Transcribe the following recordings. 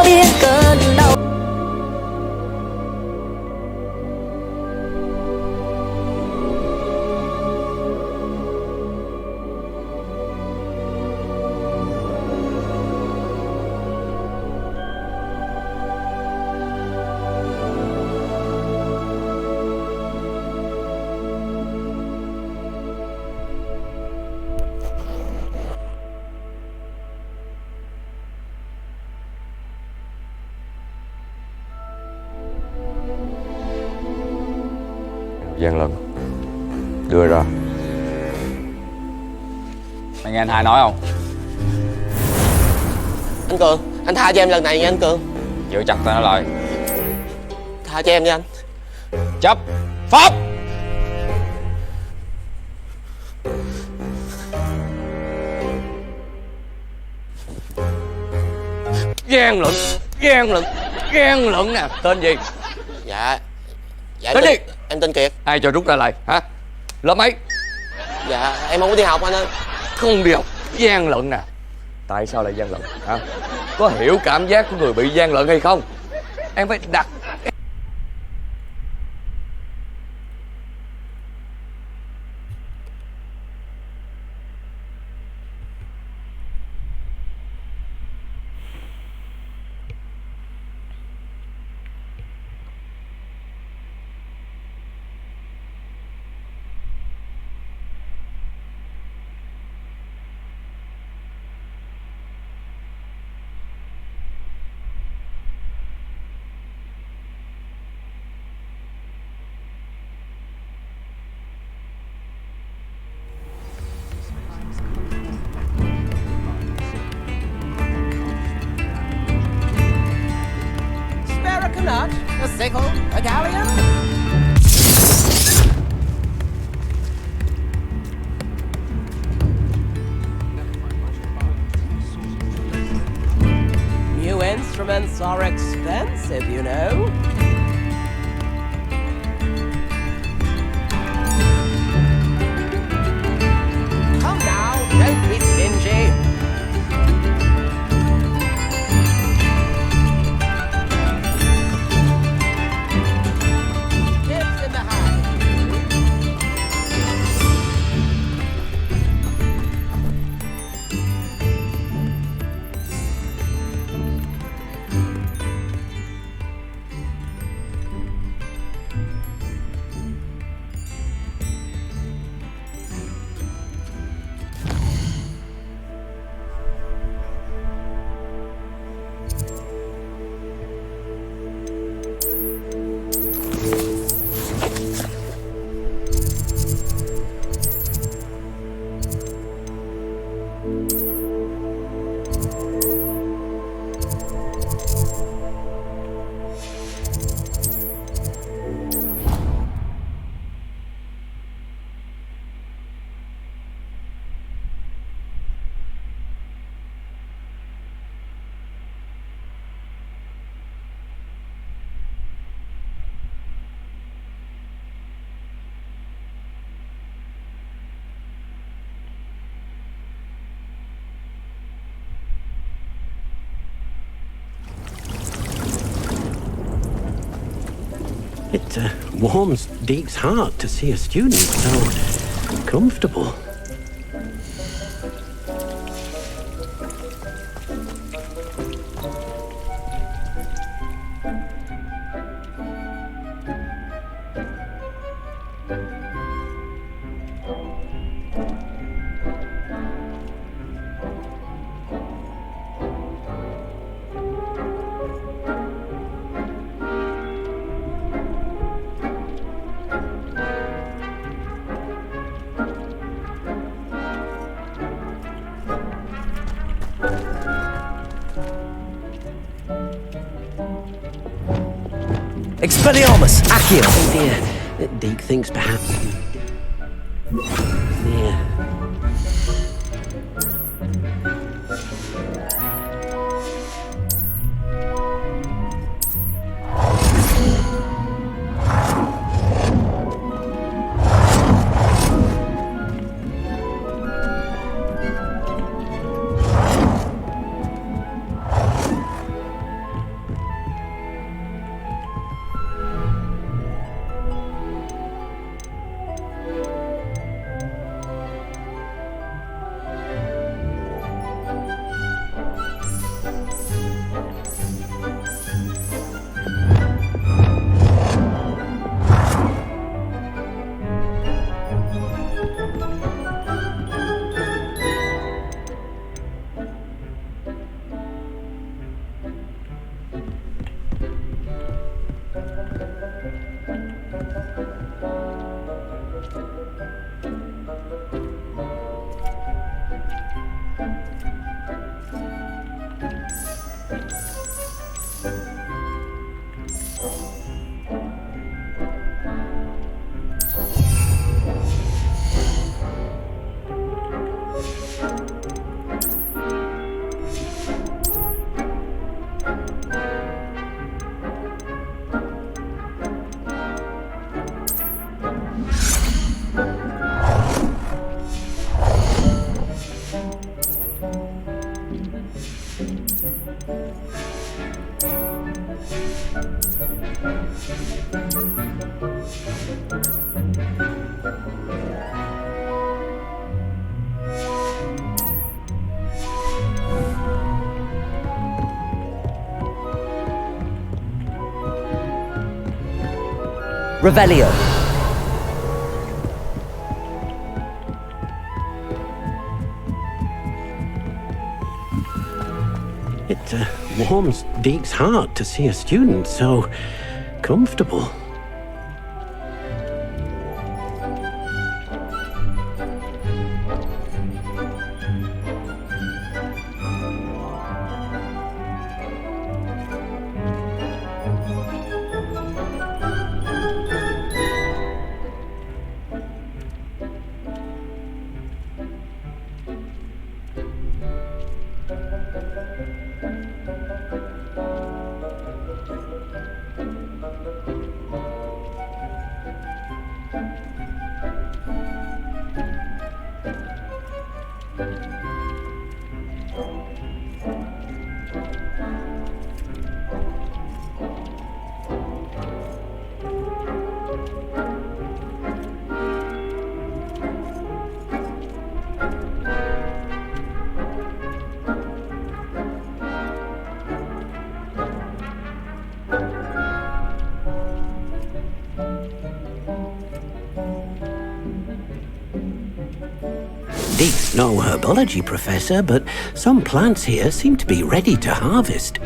biết cơn đau. Gian lận. Đưa ra. Mày nghe anh hai nói không? Anh Cường, anh tha cho em lần này nha anh Cường. Giữ chặt tao nói lời. Tha cho em nha anh. Chấp pháp. Gian lận, gian lận, gian lận nè. Tên gì? Dạ Tên gì? Em tên Kiệt. Ai cho rút ra lại hả? Lớp mấy? Dạ em không có đi học anh ơi. Không đi học. Gian lận nè. Tại sao lại gian lận hả? Có hiểu cảm giác của người bị gian lận hay không? Em phải đặt. Nut, a sickle, a galleon. New instruments are expensive, you know. Come now, don't be stingy. It warms Deke's heart to see a student so comfortable. Expelliarmus, Accio. Oh dear, Deke thinks perhaps... Yeah. Revelio. It warms Deke's heart to see a student so comfortable. Deke's no herbology professor, but some plants here seem to be ready to harvest.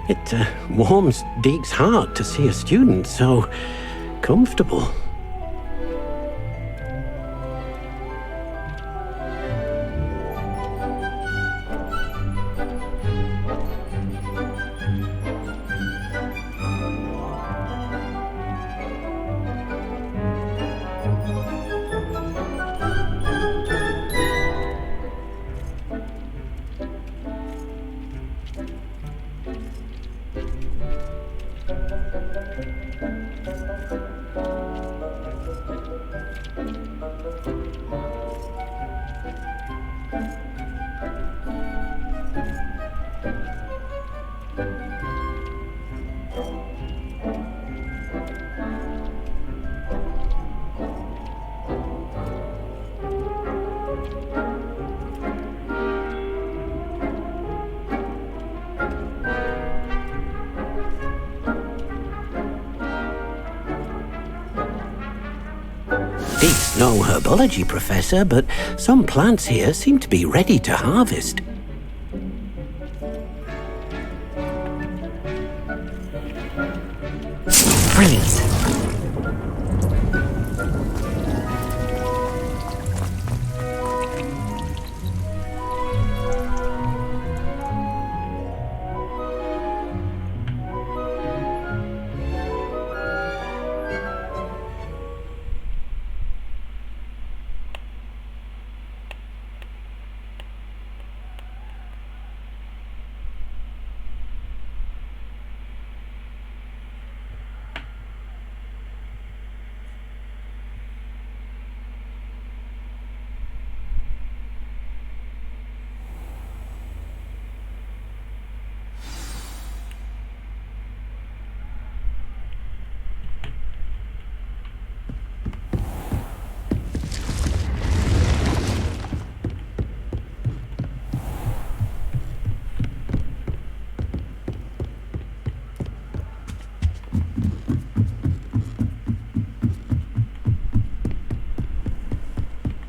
It warms Deke's heart to see a student so comfortable. Deek's no herbology professor, but some plants here seem to be ready to harvest. Brilliant.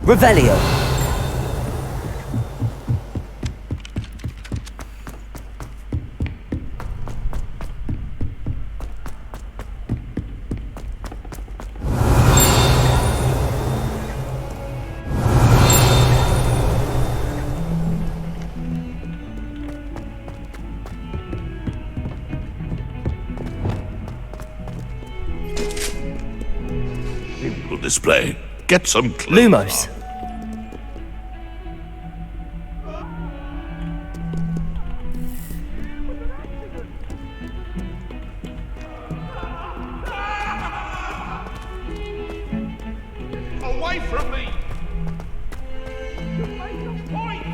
Revelio. Simple display. Get some clothes. Lumos. Away from me! You make a point!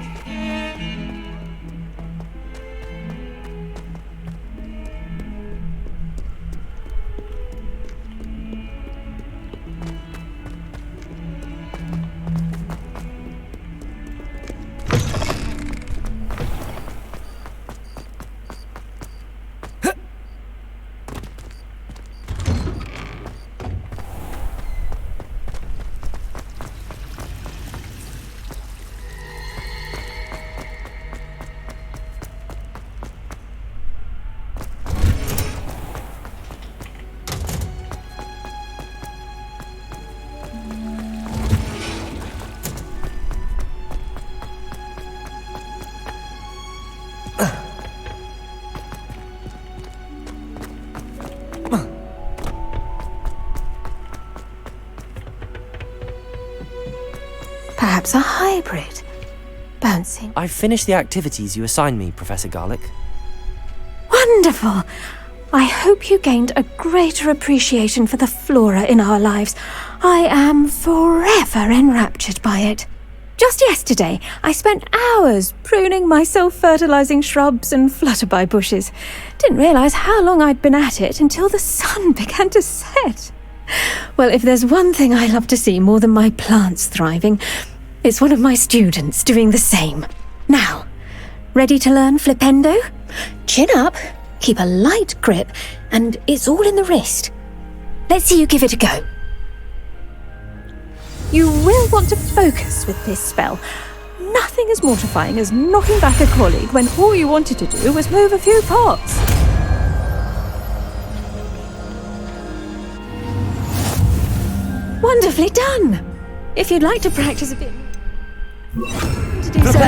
Perhaps a hybrid. Bouncing. I've finished the activities you assigned me, Professor Garlick. Wonderful! I hope you gained a greater appreciation for the flora in our lives. I am forever enraptured by it. Just yesterday, I spent hours pruning my self-fertilizing shrubs and flutterby bushes. Didn't realize how long I'd been at it until the sun began to set. Well, if there's one thing I love to see more than my plants thriving, it's one of my students doing the same. Now, ready to learn flipendo? Chin up, keep a light grip, and it's all in the wrist. Let's see you give it a go. You will want to focus with this spell. Nothing as mortifying as knocking back a colleague when all you wanted to do was move a few pots. Wonderfully done! If you'd like to practice a bit... to do so...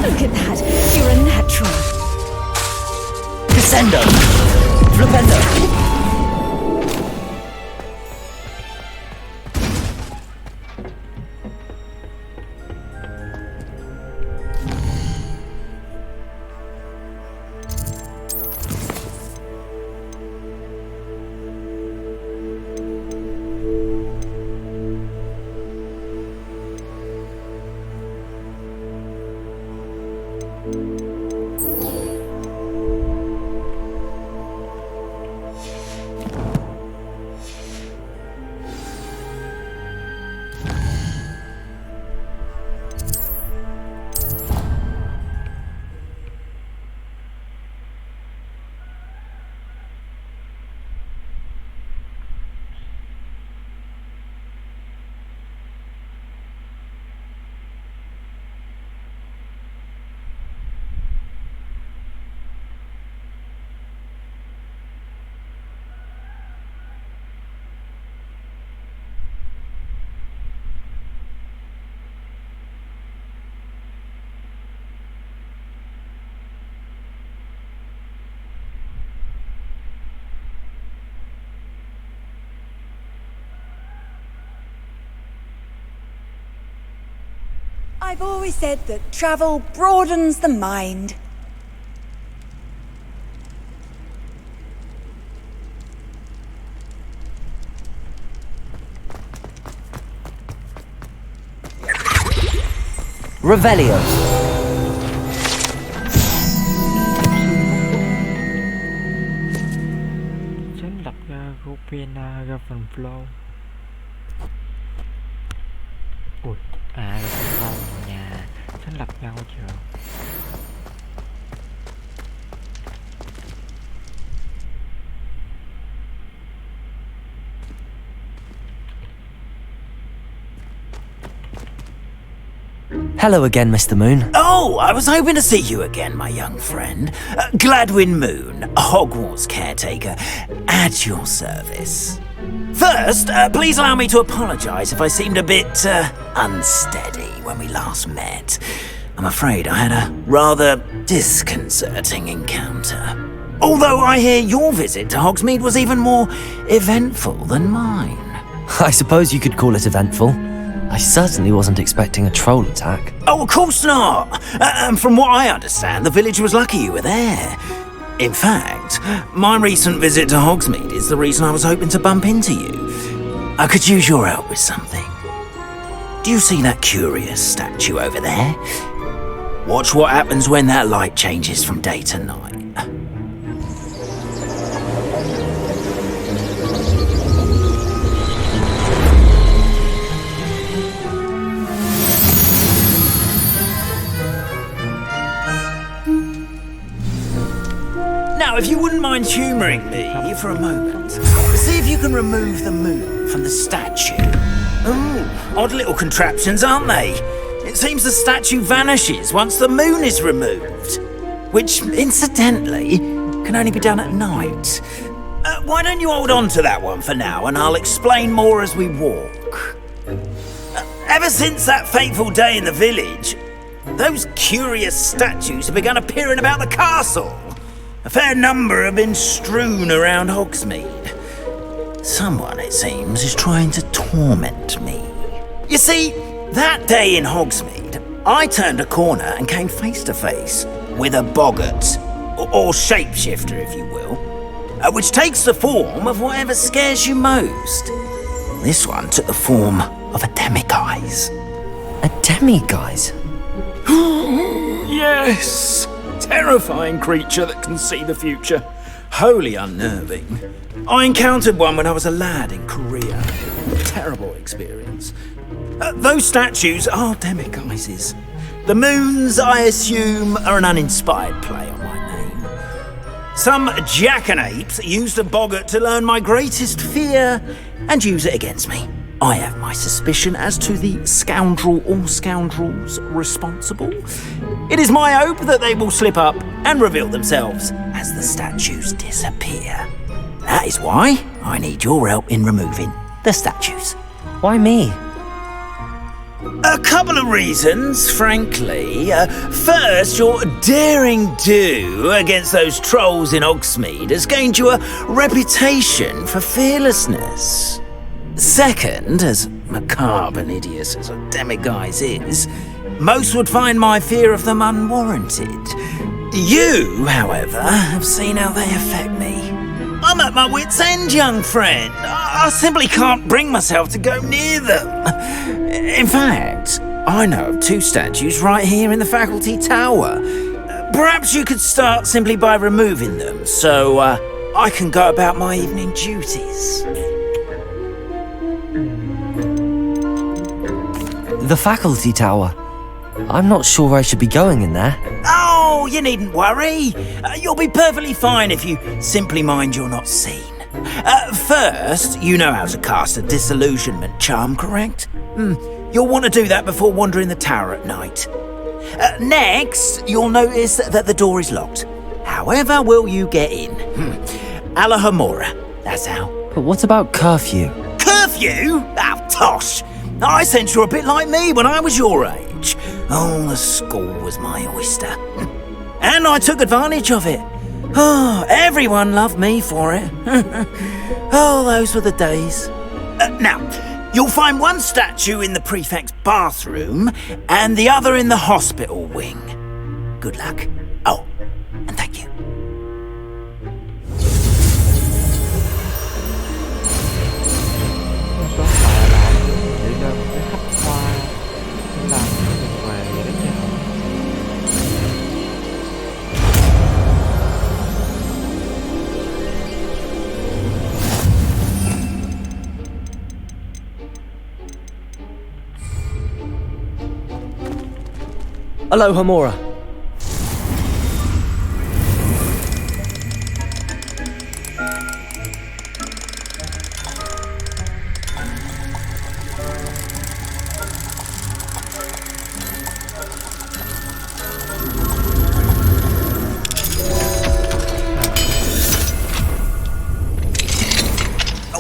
Look at that, you're a natural. Descendo. Flipendo. I've always said that travel broadens the mind. Revelio. Tránh lập ra Gopena ra phần flow. Ui, ra phần flow nhà tránh lập ra ngôi trường. Hello again, Mr. Moon. Oh, I was hoping to see you again, my young friend. Gladwin Moon, Hogwarts caretaker, at your service. First, please allow me to apologise if I seemed a bit unsteady when we last met. I'm afraid I had a rather disconcerting encounter. Although I hear your visit to Hogsmeade was even more eventful than mine. I suppose you could call it eventful. I certainly wasn't expecting a troll attack. Oh, of course not. And from what I understand, the village was lucky you were there. In fact, my recent visit to Hogsmeade is the reason I was hoping to bump into you. I could use your help with something. Do you see that curious statue over there? Watch what happens when that light changes from day to night. Now, if you wouldn't mind humouring me for a moment, see if you can remove the moon from the statue. Ooh, odd little contraptions, aren't they? It seems the statue vanishes once the moon is removed, which, incidentally, can only be done at night. Why don't you hold on to that one for now, and I'll explain more as we walk. Ever since that fateful day in the village, those curious statues have begun appearing about the castle. A fair number have been strewn around Hogsmeade. Someone, it seems, is trying to torment me. You see, that day in Hogsmeade, I turned a corner and came face to face with a boggart, or shapeshifter, if you will, which takes the form of whatever scares you most. This one took the form of a demiguise. A demiguise? Yes! Terrifying creature that can see the future. Wholly unnerving. I encountered one when I was a lad in Korea. Terrible experience. Those statues are demiguises. The moons, I assume, are an uninspired play on my name. Some jackanapes used a boggart to learn my greatest fear and use it against me. I have my suspicion as to the scoundrel or scoundrels responsible. It is my hope that they will slip up and reveal themselves as the statues disappear. That is why I need your help in removing the statues. Why me? A couple of reasons, frankly. First, your daring do against those trolls in Hogsmeade has gained you a reputation for fearlessness. Second, as macabre and hideous as a demiguise is, most would find my fear of them unwarranted. You, however, have seen how they affect me. I'm at my wit's end, young friend. I simply can't bring myself to go near them. In fact, I know of two statues right here in the faculty tower. Perhaps you could start simply by removing them, so I can go about my evening duties. The faculty tower. I'm not sure I should be going in there. Oh, you needn't worry. You'll be perfectly fine if you simply mind you're not seen. First, you know how to cast a disillusionment charm, correct? You'll want to do that before wandering the tower at night. Next, you'll notice that the door is locked. However will you get in? Alahomora, that's how. But what about curfew? Curfew? Oh, tosh. I sense you're a bit like me when I was your age. Oh, the school was my oyster. And I took advantage of it. Oh, everyone loved me for it. Oh, those were the days. Now, You'll find one statue in the prefect's bathroom and the other in the hospital wing. Good luck. Oh, and thank you. Số lại là chỉ đơn cái khách qua làm đường về vậy đó chứ. Aloha Mora.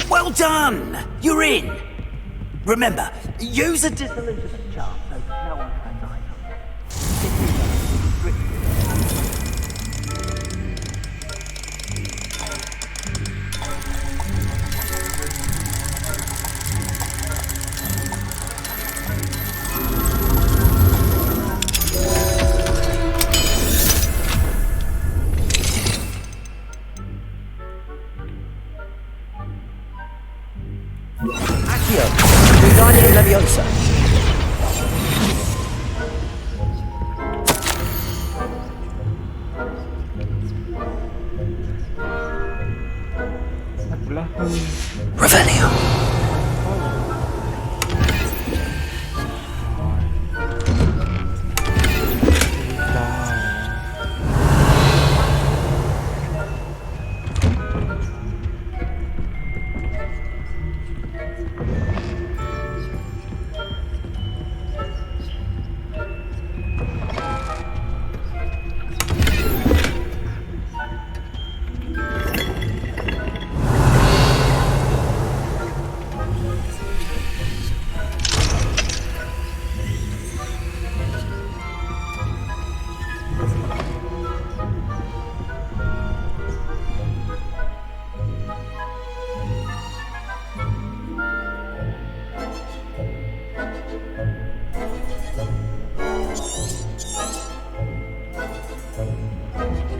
Well done! You're in! Remember, use a disillusionment charm so no one can die. Accio, Wingardium Leviosa. Thật là hư. Revelio.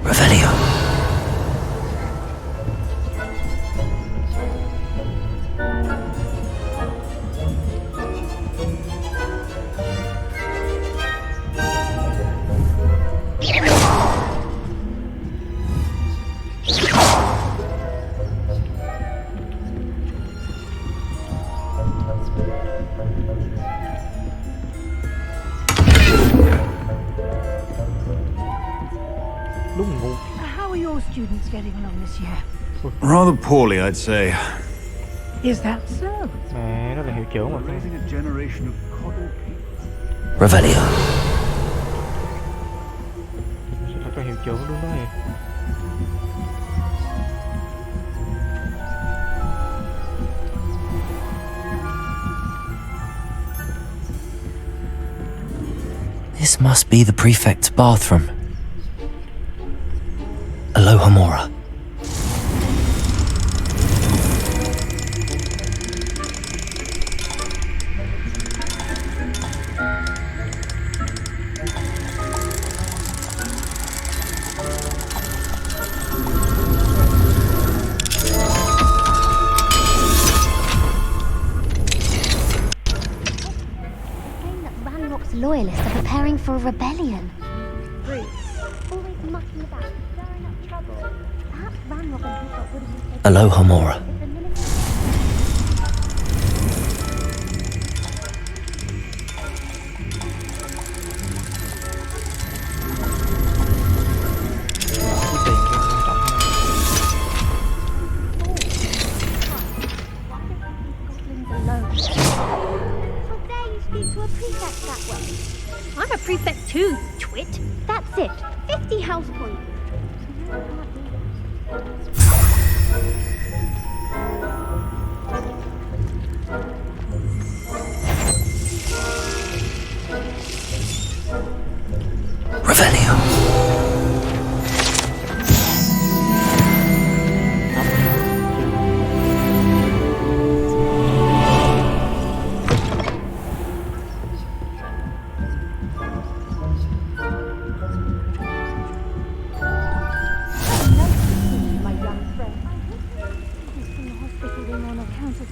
Revelio. Đúng ngu. How are your students getting along this year? Rather poorly, I'd say. Is that so? Mẹ, đó là hiệu trưởng mà. Raising a generation of coddle people. Revelio. Sẽ là cho hiệu trưởng đúng đó em. This must be the prefect's bathroom. Aloha Mora. Ranrock's loyalists are preparing for a rebellion. Always mucking about, stirring up trouble. Perhaps Ranrock and Hogwarts would have been taken Aloha Mora. if the military... How dare you speak to a prefect that way? I'm a prefect too, you twit. That's it. 50 house points.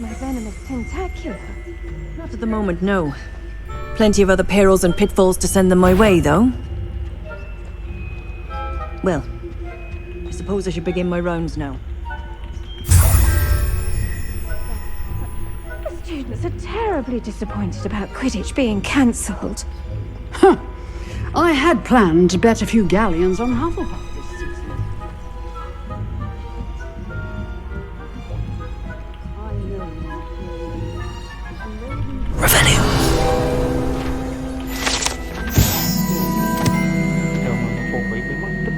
my venomous tentacula. Not at the moment, no. Plenty of other perils and pitfalls to send them my way, though. Well, I suppose I should begin my rounds now. The students are terribly disappointed about Quidditch being cancelled. Huh. I had planned to bet a few galleons on Hufflepuff this season. Revelio. Thường mà nó phù bị mất tích.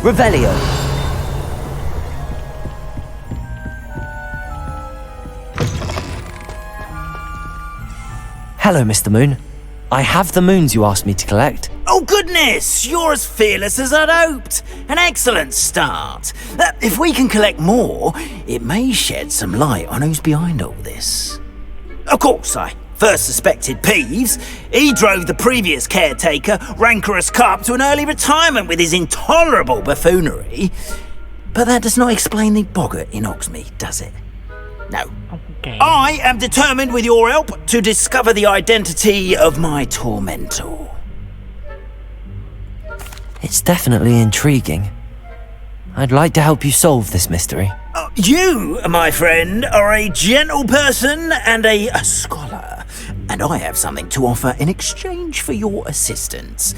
Revelio. Hello, Mr. Moon. I have the moons you asked me to collect. Oh goodness, you're as fearless as I'd hoped. An excellent start. If we can collect more, it may shed some light on who's behind all this. Of course, I first suspected Peeves. He drove the previous caretaker, Rancorous Carp, to an early retirement with his intolerable buffoonery. But that does not explain the boggart in Hogsmeade, does it? No. Okay. I am determined, with your help, to discover the identity of my tormentor. It's definitely intriguing. I'd like to help you solve this mystery. You, my friend, are a gentle person and a scholar, and I have something to offer in exchange for your assistance.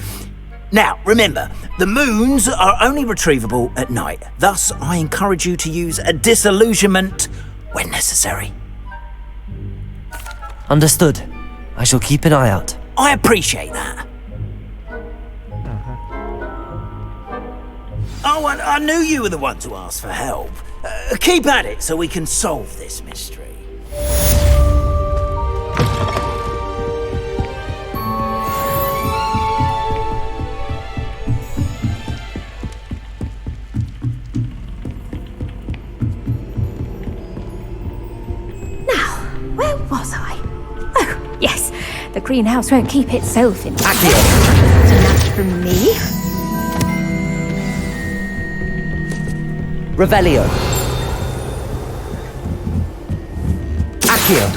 Now, remember, the moons are only retrievable at night. Thus, I encourage you to use a disillusionment when necessary. Understood. I shall keep an eye out. I appreciate that. Oh, and I knew you were the one to ask for help. Keep at it so we can solve this mystery. Where was I? Oh, yes. The greenhouse won't keep itself in. Accio. That's a match from me. Revelio. Accio.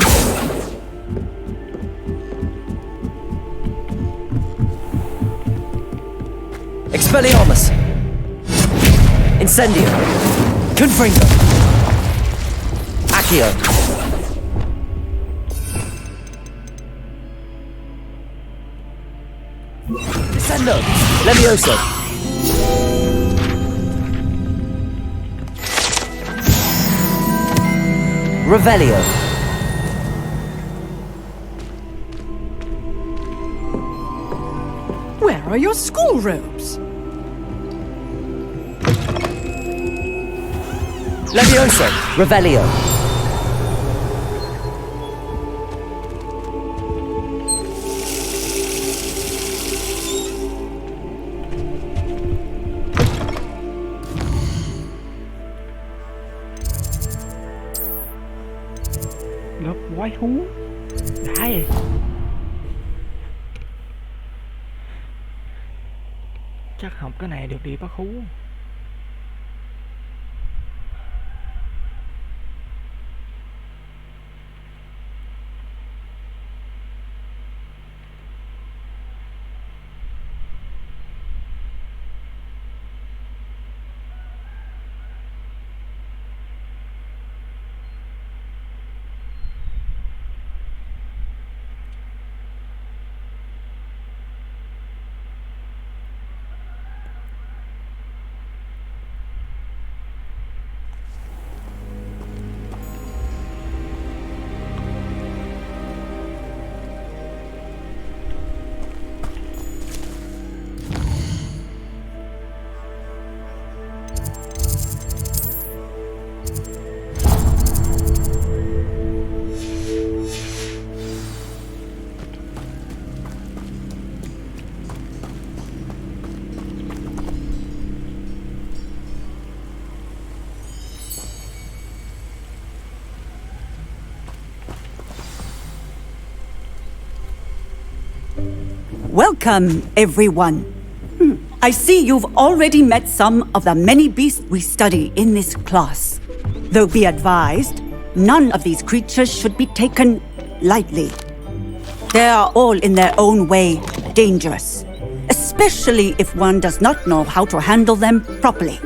Expelliarmus. Incendio. Confringo. Accio. Descendo. Levioso. Revelio. Where are your school robes? Levioso. Revelio. Lớp quái thú. Đã vậy. Chắc học cái này được đi bắt thú. Welcome, everyone. I see you've already met some of the many beasts we study in this class. Though be advised, none of these creatures should be taken lightly. They are all in their own way dangerous, especially if one does not know how to handle them properly.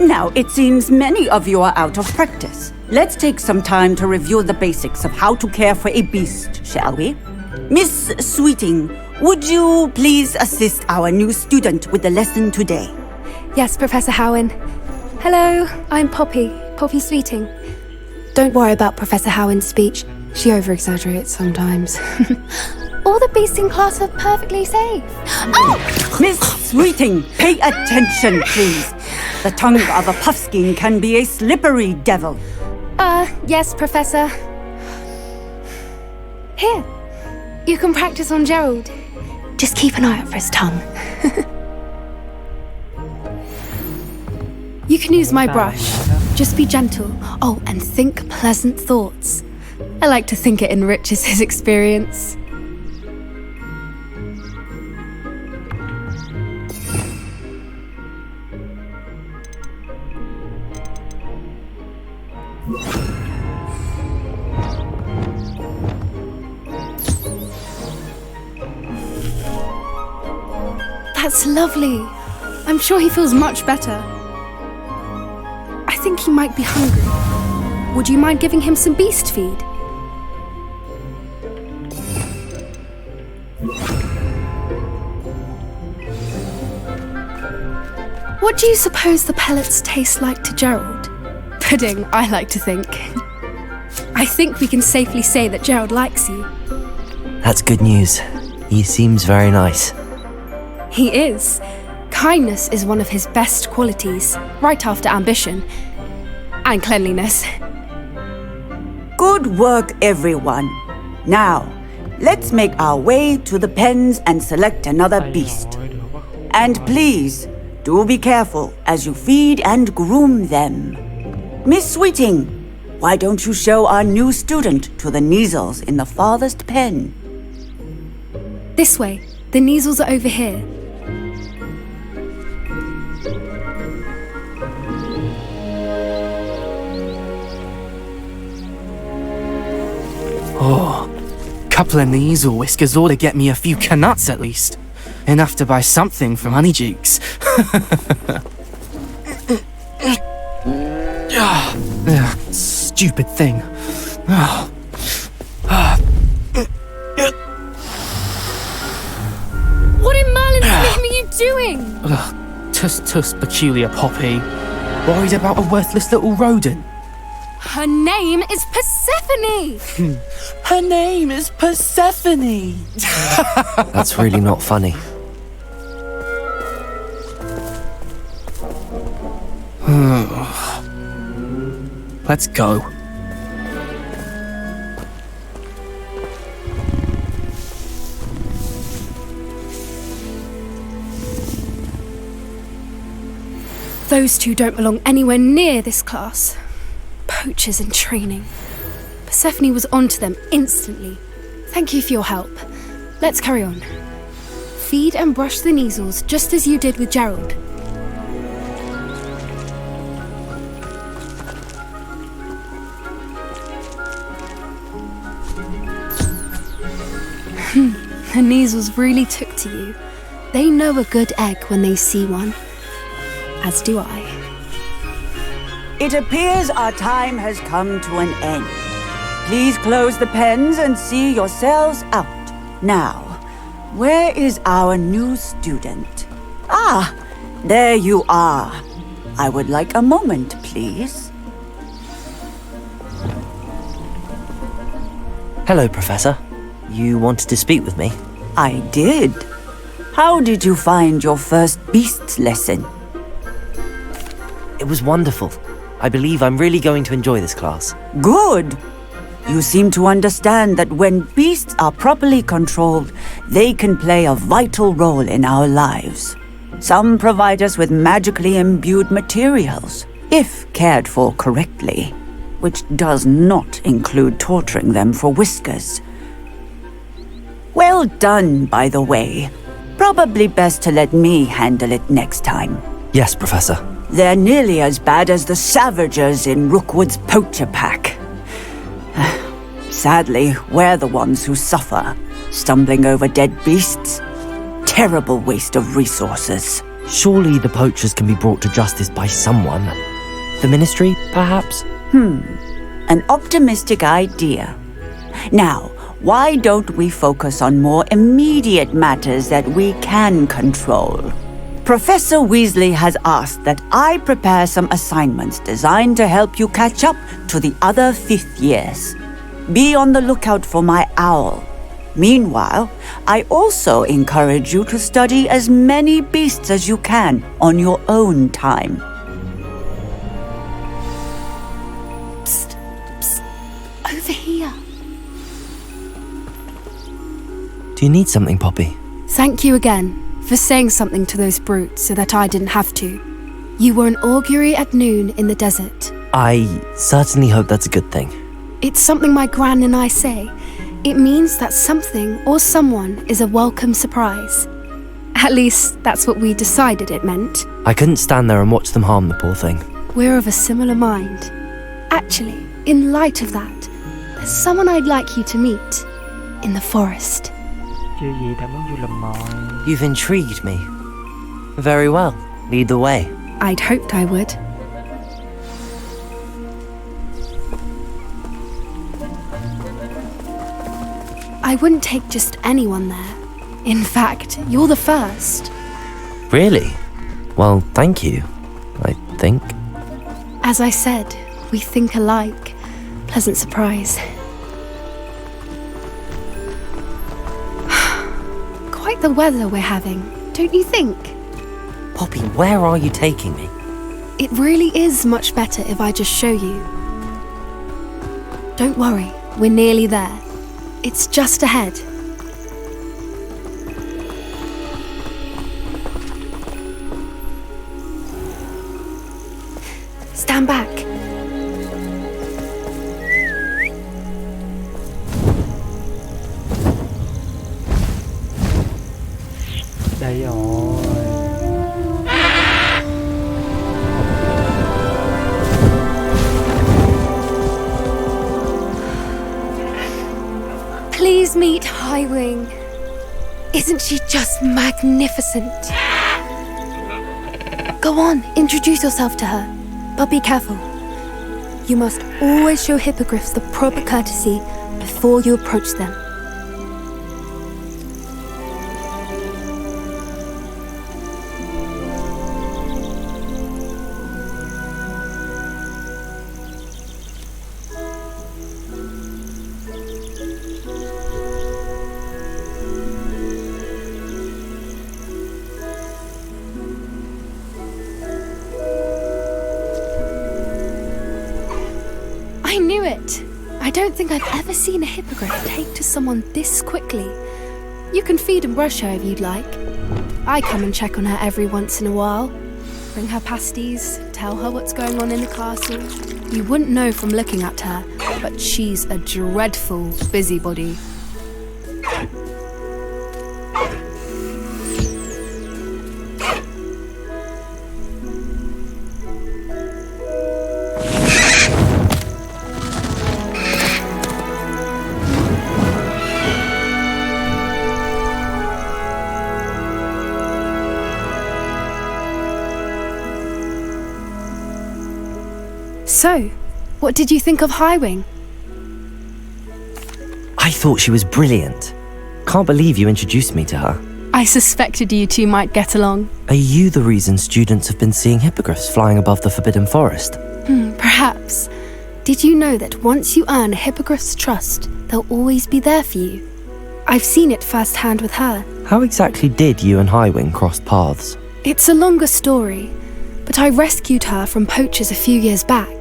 Now, it seems many of you are out of practice. Let's take some time to review the basics of how to care for a beast, shall we? Miss Sweeting, would you please assist our new student with the lesson today? Yes, Professor Howen. Hello, I'm Poppy Sweeting. Don't worry about Professor Howen's speech. She over-exaggerates sometimes. All the beasts in class are perfectly safe. Oh! Miss Sweeting, pay attention, please. The tongue of a puffskein can be a slippery devil. Yes, Professor. Here, you can practice on Gerald. Just keep an eye out for his tongue. You can use my brush. Just be gentle. Oh, and think pleasant thoughts. I like to think it enriches his experience. That's lovely. I'm sure he feels much better. I think he might be hungry. Would you mind giving him some beast feed? What do you suppose the pellets taste like to Gerald? Pudding, I like to think. I think we can safely say that Gerald likes you. That's good news. He seems very nice. He is. Kindness is one of his best qualities, right after ambition. And cleanliness. Good work, everyone. Now, let's make our way to the pens and select another beast. And please, do be careful as you feed and groom them. Miss Sweeting, why don't you show our new student to the Neasels in the farthest pen? This way. The Neasels are over here. Oh, couple of Neasel whiskers ought to get me a few canuts at least. Enough to buy something from Honeydukes. Stupid thing. What in Merlin's name are you doing? Tuss, peculiar Poppy. Worried about a worthless little rodent. Her name is Persephone! Her name is Persephone! That's really not funny. Let's go. Those two don't belong anywhere near this class. Poachers in training. Persephone was onto them instantly. Thank you for your help. Let's carry on. Feed and brush the Neasels just as you did with Gerald. The Neasels really took to you. They know a good egg when they see one. As do I. It appears our time has come to an end. Please close the pens and see yourselves out. Now, where is our new student? Ah, there you are. I would like a moment, please. Hello, Professor. You wanted to speak with me? I did. How did you find your first beasts lesson? It was wonderful. I believe I'm really going to enjoy this class. Good. You seem to understand that when beasts are properly controlled, they can play a vital role in our lives. Some provide us with magically imbued materials, if cared for correctly, which does not include torturing them for whiskers. Well done, by the way. Probably best to let me handle it next time. Yes, Professor. They're nearly as bad as the Savagers in Rookwood's poacher pack. Sadly, we're the ones who suffer, stumbling over dead beasts. Terrible waste of resources. Surely the poachers can be brought to justice by someone. The Ministry, perhaps? An optimistic idea. Now, why don't we focus on more immediate matters that we can control? Professor Weasley has asked that I prepare some assignments designed to help you catch up to the other 5th years. Be on the lookout for my owl. Meanwhile, I also encourage you to study as many beasts as you can on your own time. Psst, psst, over here. Do you need something, Poppy? Thank you again for saying something to those brutes so that I didn't have to. You were an augury at noon in the desert. I certainly hope that's a good thing. It's something my gran and I say. It means that something or someone is a welcome surprise. At least, that's what we decided it meant. I couldn't stand there and watch them harm the poor thing. We're of a similar mind. Actually, in light of that, there's someone I'd like you to meet in the forest. You've intrigued me. Very well. Lead the way. I'd hoped I would. I wouldn't take just anyone there. In fact, you're the first. Really? Well, thank you, I think. As I said, we think alike. Pleasant surprise. Quite the weather we're having, don't you think? Poppy, where are you taking me? It really is much better if I just show you. Don't worry, we're nearly there. It's just ahead. Stand back. Đây rồi. Please meet Highwing. Isn't she just magnificent? Go on, introduce yourself to her. But be careful. You must always show hippogriffs the proper courtesy before you approach them. I knew it! I don't think I've ever seen a hippogriff take to someone this quickly. You can feed and brush her if you'd like. I come and check on her every once in a while. Bring her pasties, tell her what's going on in the castle. You wouldn't know from looking at her, but she's a dreadful busybody. So, what did you think of Highwing? I thought she was brilliant. Can't believe you introduced me to her. I suspected you two might get along. Are you the reason students have been seeing hippogriffs flying above the Forbidden Forest? Perhaps. Did you know that once you earn a hippogriff's trust, they'll always be there for you? I've seen it firsthand with her. How exactly did you and Highwing cross paths? It's a longer story, but I rescued her from poachers a few years back.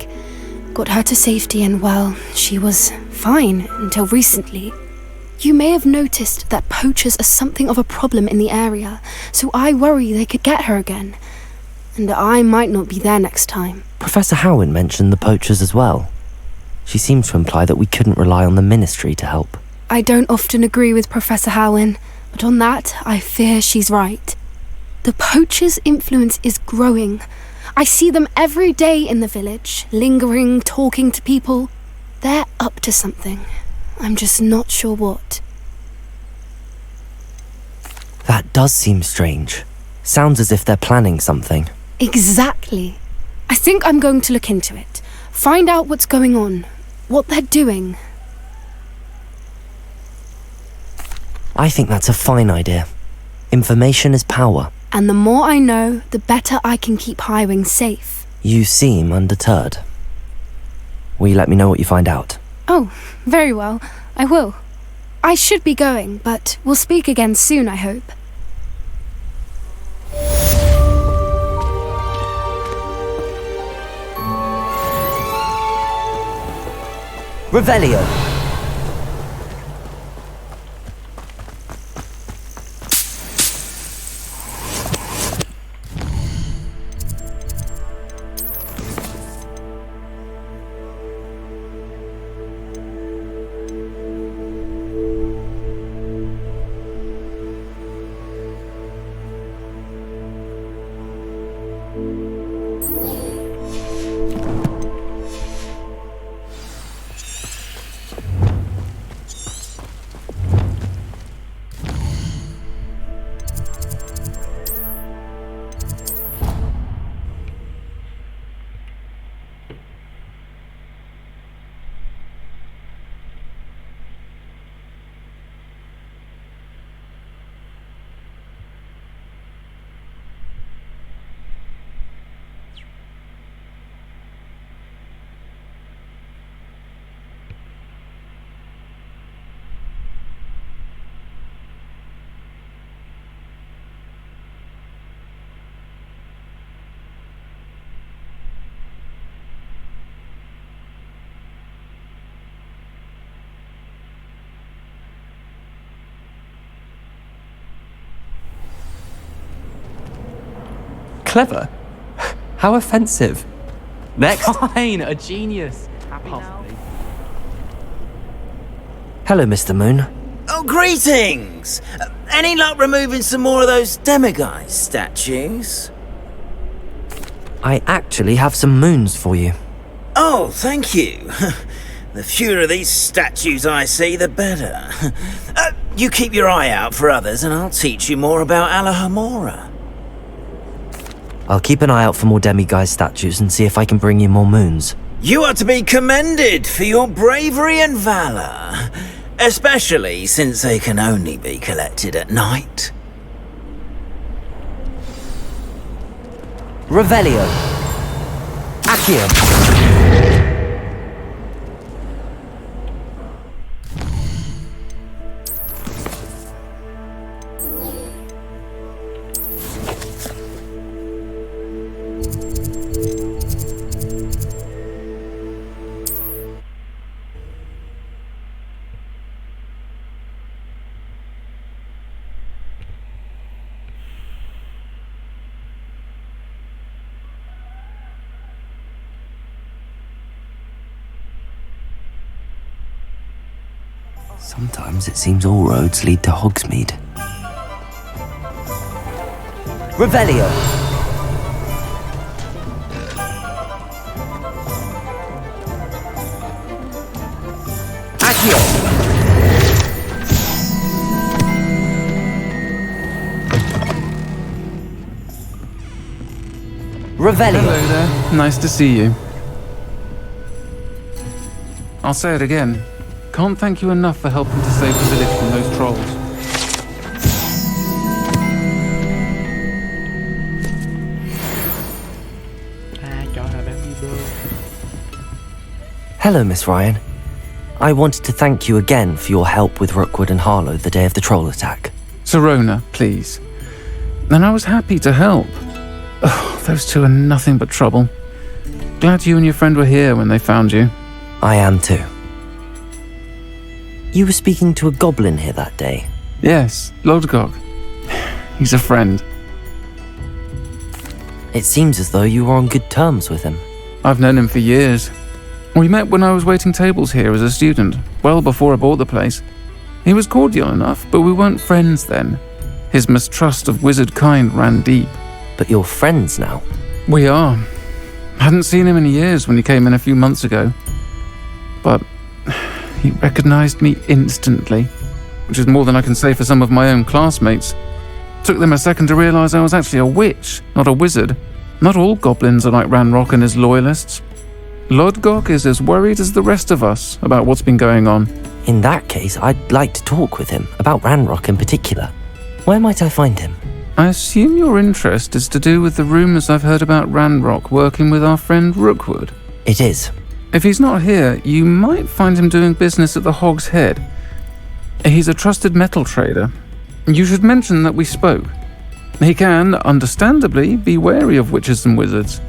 Got her to safety and, well, she was fine until recently. You may have noticed that poachers are something of a problem in the area, so I worry they could get her again. And I might not be there next time. Professor Howin mentioned the poachers as well. She seems to imply that we couldn't rely on the Ministry to help. I don't often agree with Professor Howin, but on that, I fear she's right. The poachers' influence is growing. I see them every day in the village, lingering, talking to people. They're up to something. I'm just not sure what. That does seem strange. Sounds as if they're planning something. Exactly. I think I'm going to look into it. Find out what's going on, what they're doing. I think that's a fine idea. Information is power. And the more I know, the better I can keep Highwing safe. You seem undeterred. Will you let me know what you find out? Oh, very well. I will. I should be going, but we'll speak again soon, I hope. Revelio! Clever? How offensive. Next. Fine, a genius. Possibly. Hello, Mr. Moon. Oh, greetings! Any luck removing some more of those demiguise statues? I actually have some moons for you. Oh, thank you. The fewer of these statues I see, the better. You keep your eye out for others and I'll teach you more about Alahamora. I'll keep an eye out for more demiguise statues and see if I can bring you more moons. You are to be commended for your bravery and valour, especially since they can only be collected at night. Revelio. Accio. Sometimes it seems all roads lead to Hogsmeade. Revelio! Accio! Revelio! Hello there, nice to see you. I'll say it again. Can't thank you enough for helping to save the village from those trolls. Hello, Miss Ryan. I wanted to thank you again for your help with Rookwood and Harlow the day of the troll attack. Serona, please. And I was happy to help. Oh, those two are nothing but trouble. Glad you and your friend were here when they found you. I am too. You were speaking to a goblin here that day. Yes, Lodgok. He's a friend. It seems as though you were on good terms with him. I've known him for years. We met when I was waiting tables here as a student, well before I bought the place. He was cordial enough, but we weren't friends then. His mistrust of wizard kind ran deep. But you're friends now? We are. Hadn't seen him in years when he came in a few months ago. But he recognized me instantly, which is more than I can say for some of my own classmates. Took them a second to realize I was actually a witch, not a wizard. Not all goblins are like Ranrock and his loyalists. Lodgok is as worried as the rest of us about what's been going on. In that case, I'd like to talk with him, about Ranrock in particular. Where might I find him? I assume your interest is to do with the rumours I've heard about Ranrock working with our friend Rookwood. It is. If he's not here, you might find him doing business at the Hog's Head. He's a trusted metal trader. You should mention that we spoke. He can, understandably, be wary of witches and wizards,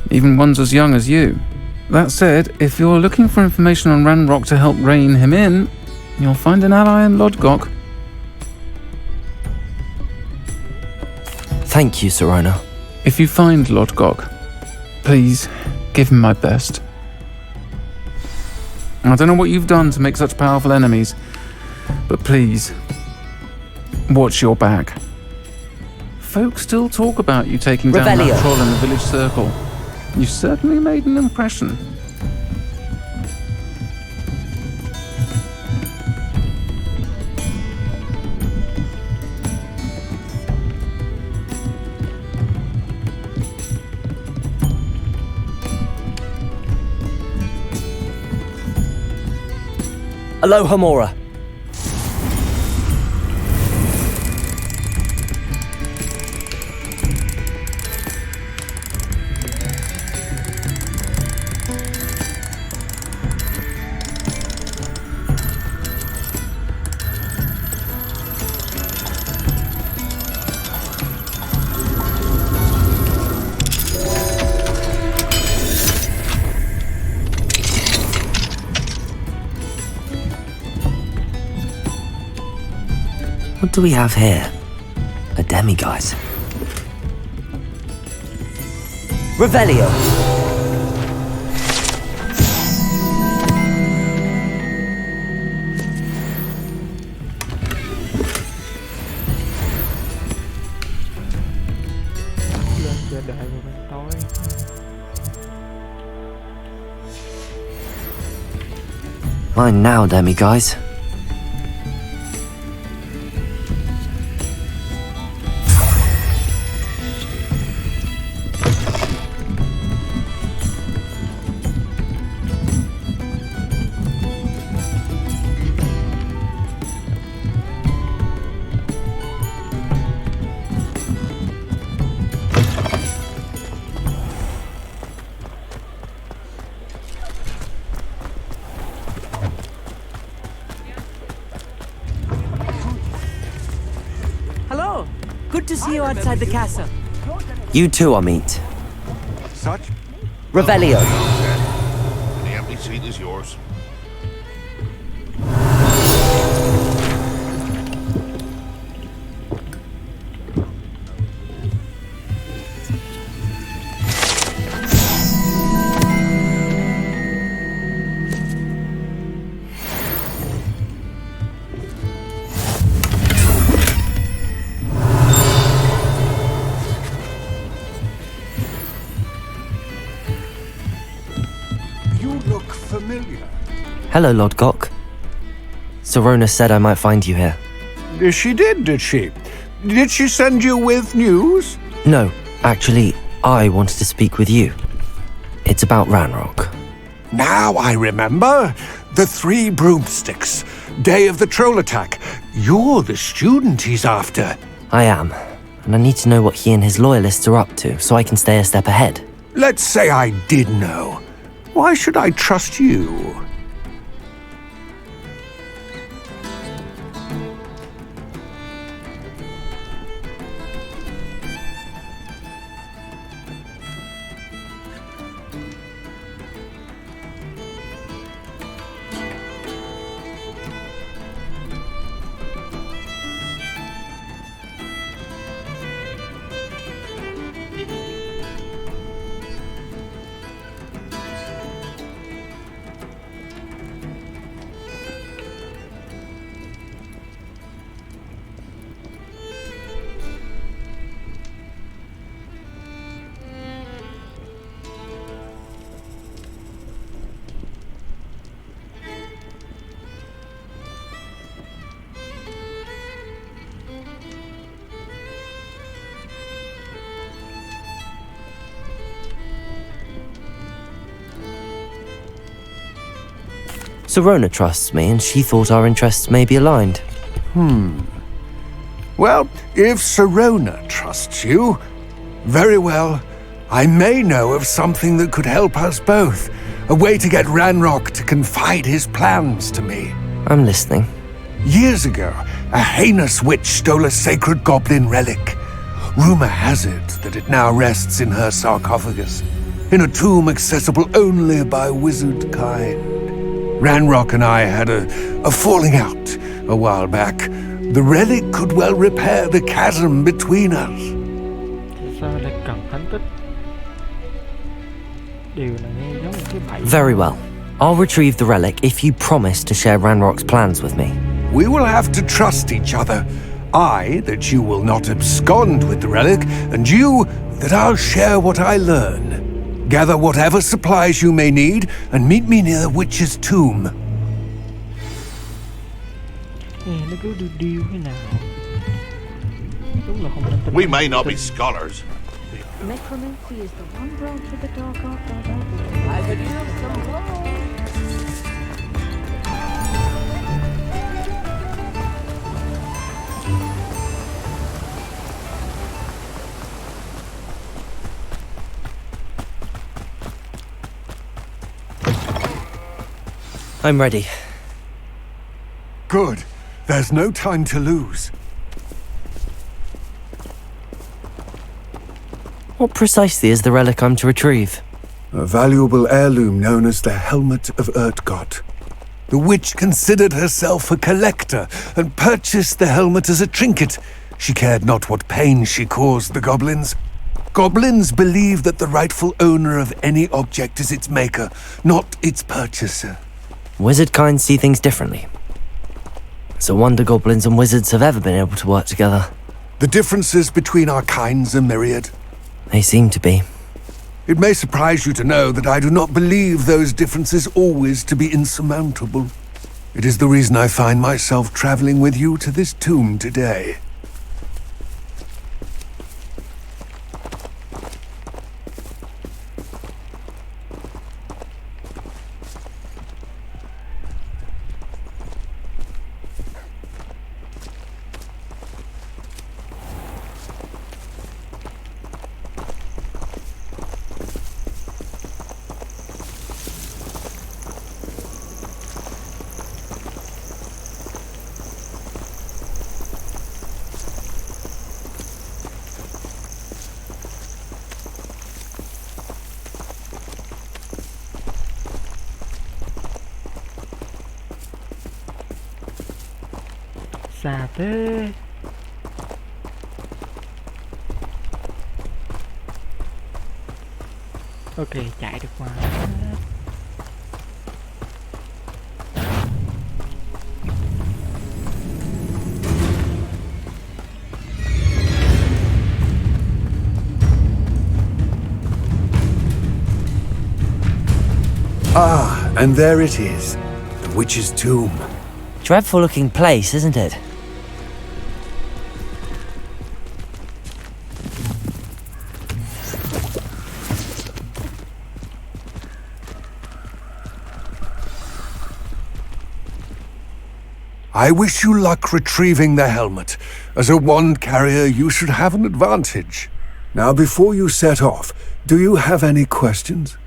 even ones as young as you. That said, if you're looking for information on Ranrock to help rein him in, you'll find an ally in Lodgok. Thank you, Sirona. If you find Lodgok, please give him my best. I don't know what you've done to make such powerful enemies, but please, watch your back. Folk still talk about you taking down that troll in the village circle. You certainly made an impression. Aloha, Mora. What do we have here? A demiguise. Revelio! Mine now, demiguise. Good to see you outside the castle. You too, Amit. Such? Revelio. The empty seat is yours. Hello, Lodgok. Sirona said I might find you here. She did she? Did she send you with news? No, actually, I wanted to speak with you. It's about Ranrock. Now I remember. The 3 broomsticks. Day of the troll attack. You're the student he's after. I am, and I need to know what he and his loyalists are up to so I can stay a step ahead. Let's say I did know. Why should I trust you? Sirona trusts me, and she thought our interests may be aligned. Well, if Sirona trusts you, very well. I may know of something that could help us both. A way to get Ranrock to confide his plans to me. I'm listening. Years ago, a heinous witch stole a sacred goblin relic. Rumor has it that it now rests in her sarcophagus, in a tomb accessible only by wizard kind. Ranrock and I had a falling out a while back. The relic could well repair the chasm between us. Sao lại cần thánh tích? Điều là nghe giống một cái bẫy. Very well. I'll retrieve the relic if you promise to share Ranrock's plans with me. We will have to trust each other. I, that you will not abscond with the relic, and you, that I'll share what I learn. Gather whatever supplies you may need, and meet me near the witch's tomb. Nó cứ điêu thế nào. Đúng là không tin. We may not be scholars. Necromancy is the one branch of the dark art that I could use some more. I'm ready. Good. There's no time to lose. What precisely is the relic I'm to retrieve? A valuable heirloom known as the Helmet of Urtgott. The witch considered herself a collector and purchased the helmet as a trinket. She cared not what pain she caused the goblins. Goblins believe that the rightful owner of any object is its maker, not its purchaser. Wizard kind see things differently. It's a wonder goblins and wizards have ever been able to work together. The differences between our kinds are myriad. They seem to be. It may surprise you to know that I do not believe those differences always to be insurmountable. It is the reason I find myself traveling with you to this tomb today. Xa thế. Ok, chạy được qua. Ah, and there it is, the witch's tomb. Dreadful looking place, isn't it? I wish you luck retrieving the helmet. As a wand carrier, you should have an advantage. Now, before you set off, do you have any questions?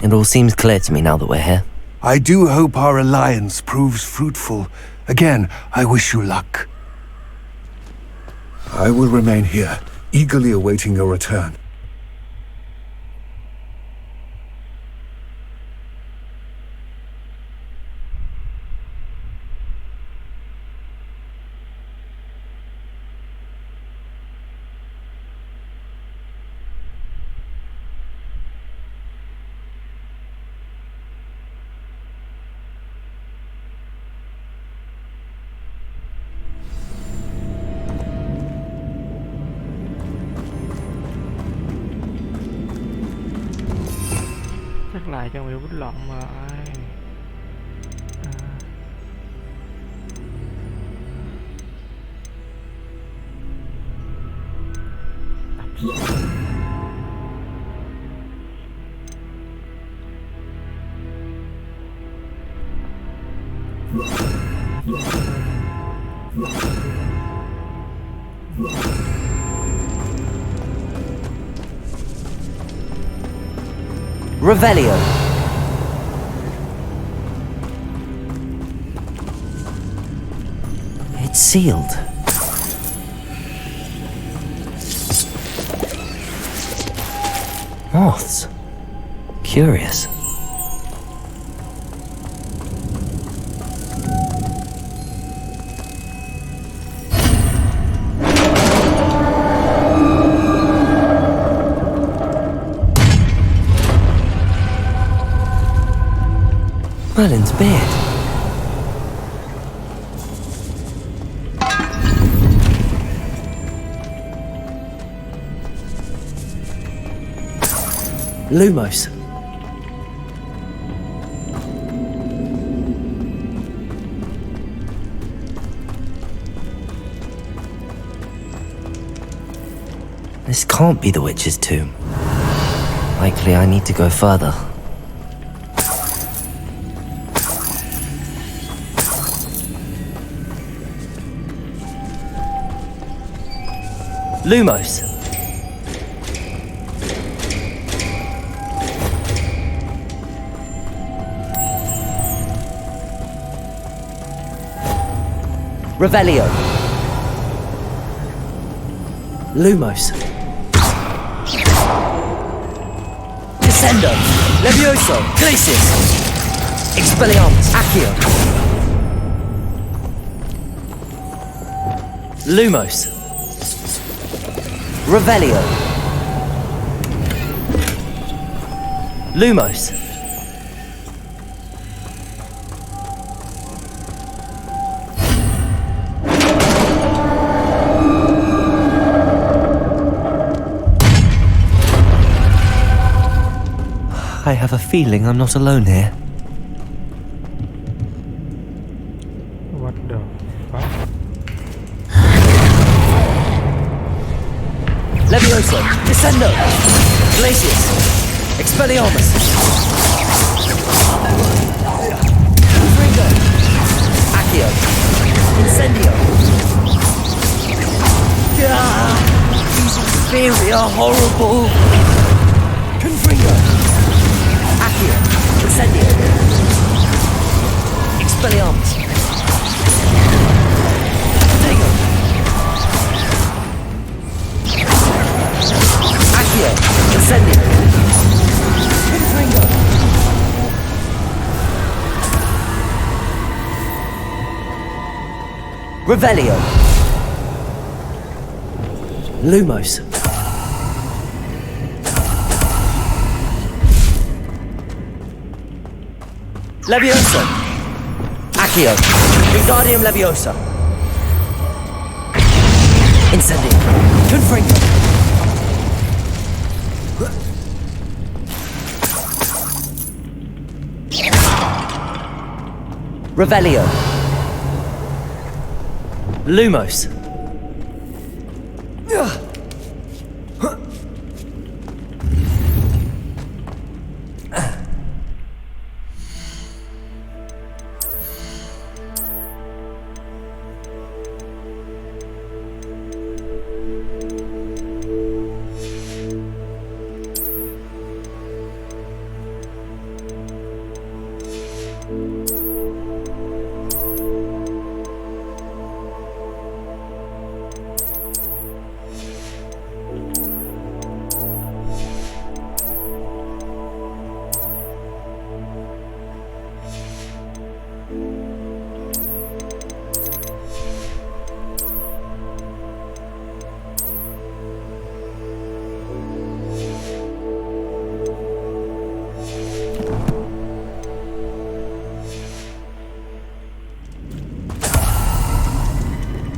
It all seems clear to me now that we're here. I do hope our alliance proves fruitful. Again, I wish you luck. I will remain here, eagerly awaiting your return. Chắc lại cho người bút lộn rồi. Revelio. It's sealed. Moths. Curious. Merlin's beard. Lumos. This can't be the witch's tomb. Likely I need to go further. Lumos. Revelio. Lumos. Descendo. Levioso. Glacius. Expelliarmus. Accio. Lumos. Revelio. Lumos. I have a feeling I'm not alone here. What the fuck? Levioso, Descendo, Glacius, Expelliarmus, Confringo, Accio, Incendio. These inferior, horrible. Confringo, Accio, Incendio, Expelliarmus. Incendio. Confringo. Revelio. Lumos. Levioso. Accio. Wingardium Leviosa. Incendio. Confringo. Revelio. Lumos.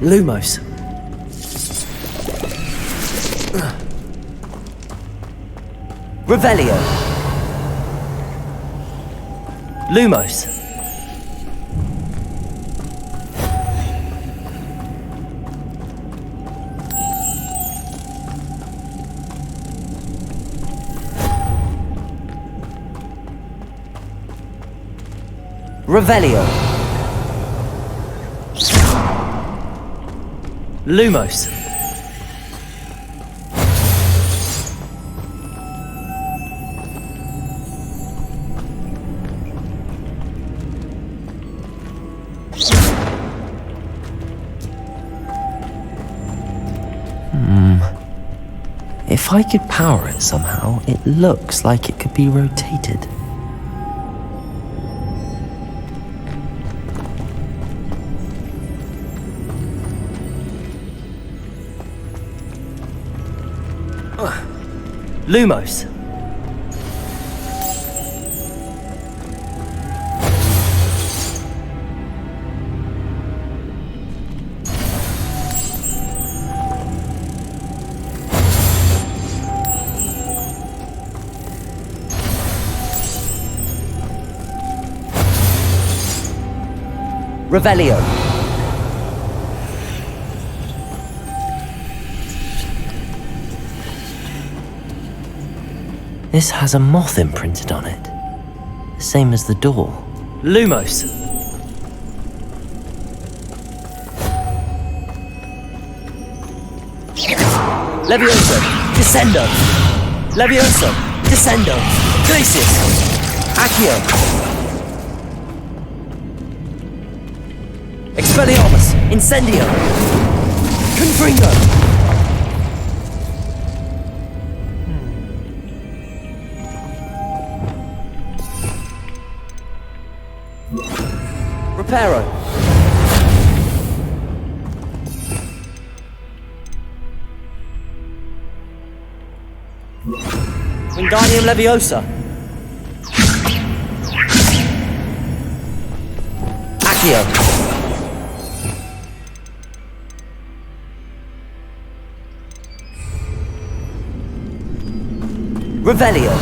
Lumos. Revelio. Lumos. Revelio. Lumos. If I could power it somehow, it looks like it could be rotated. Lumos. Revelio. This has a moth imprinted on it. Same as the door. Lumos. Levioso. Descendo. Levioso. Descendo. Glacius. Accio. Expelliarmus. Incendio. Confringo. Reparo. Wingardium Leviosa. Accio. Revelio.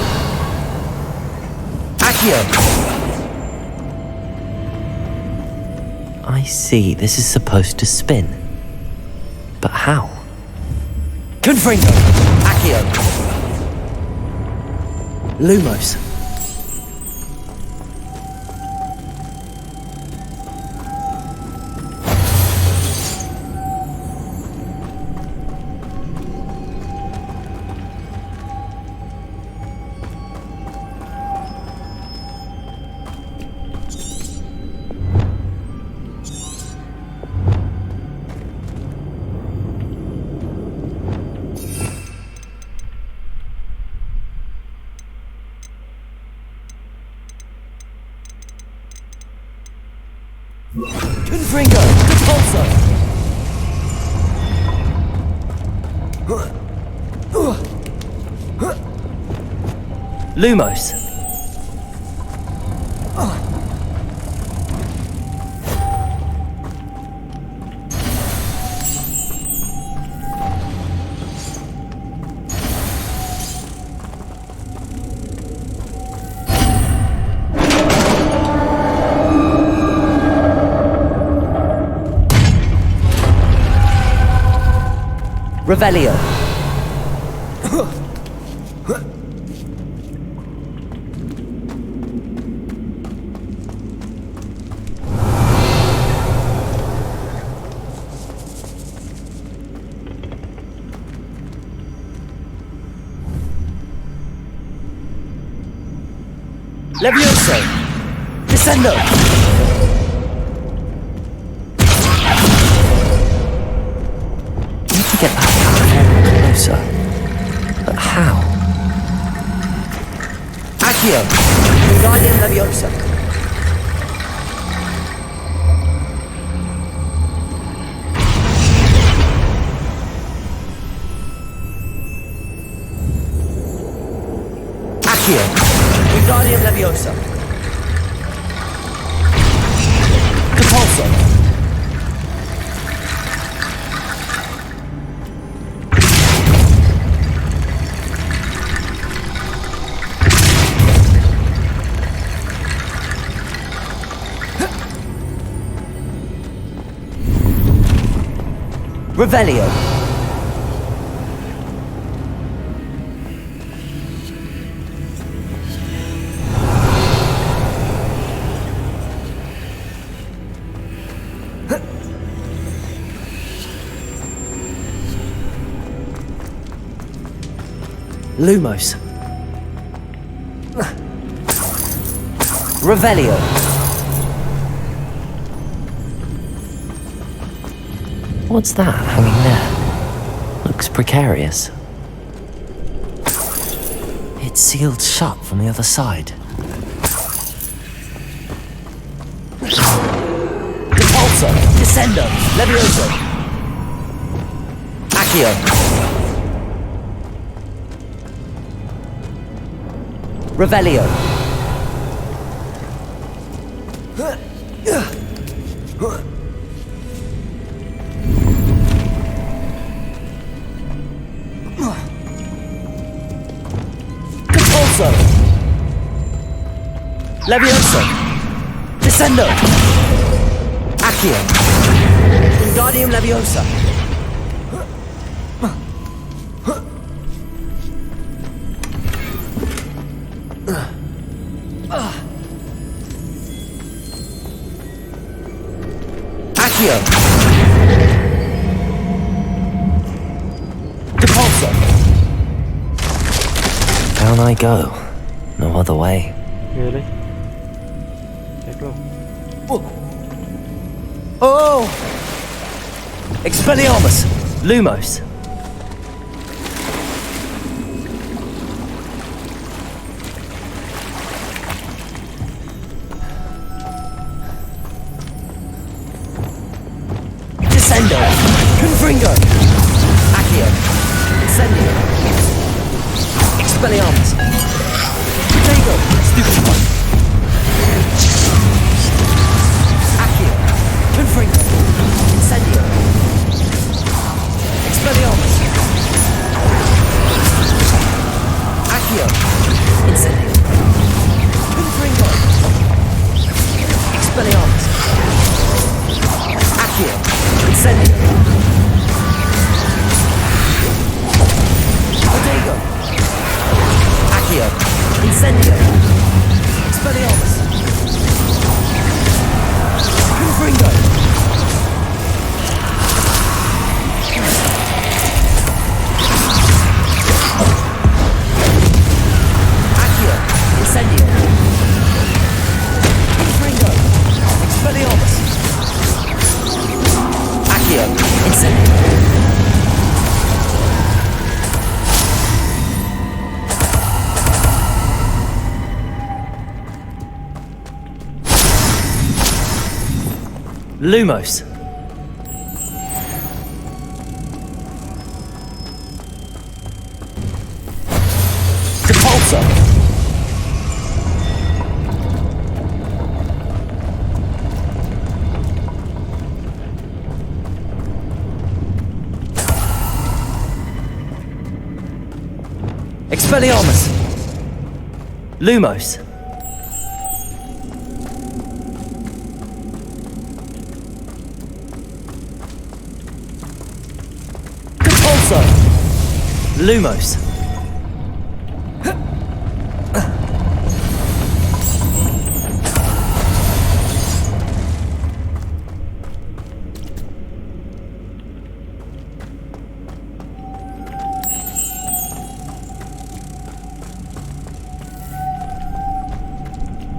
Accio. I see, this is supposed to spin. But how? Confringo! Accio! Lumos. Confringo! Repulso! Lumos. Revelio. Levioso. Descendo. Get that closer. But how? Accio! Wingardium Leviosa. Accio! Wingardium Leviosa. Compulso. Revelio. Lumos. Revelio. What's that hanging there? Looks precarious. It's sealed shut from the other side. Repulsor, Descendo, Levioso, Accio, Revelio. Repulsor, Levioso, Descendo, Accio, Wingardium Leviosa. Accio, Repulsor. Down I go. No other way. Really? Chết luôn. Oh! Expelliarmus! Lumos! Descendo! Confringo! Accio! Incendio! Expelliarmus! Protego! Stupid one! Accio! Confringo! Incendio! Expelliarmus! Accio! Incendio! Confringo! Expelliarmus! Accio! Incendio! Protego! Accio! Incendio! Expelliarmus! Confringo! Accio! Incendio! Confringo! Expelliarmus! Accio! Incendio! Lumos. Repulsor. Expelliarmus. Lumos. Lumos.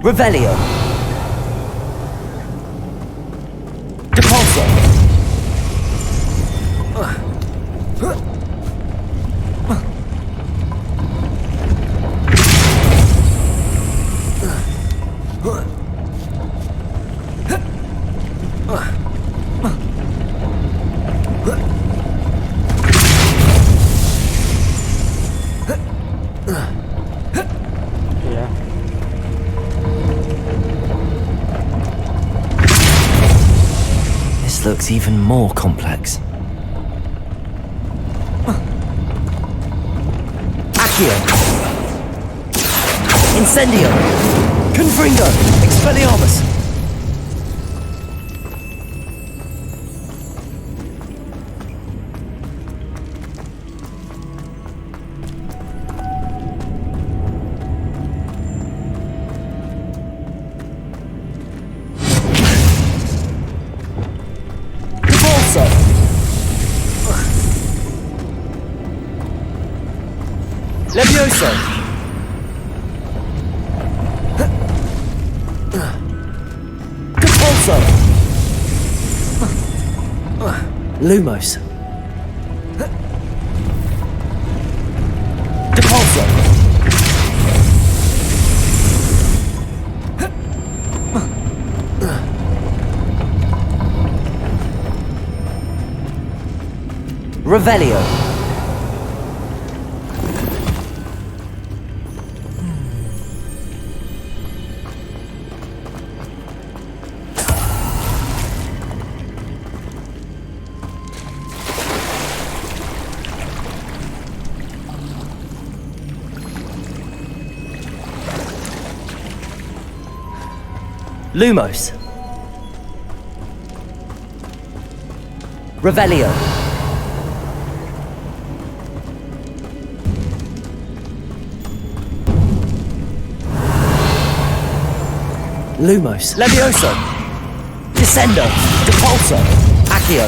Revelio. Repulsor. This looks even more complex. Accio! Incendio! Confringo! Expelliarmus! Levioso! Repulsor! Lumos! Repulsor! Revelio. Lumos. Revelio. Lumos. Levioso. Descendo. Depulso. Accio.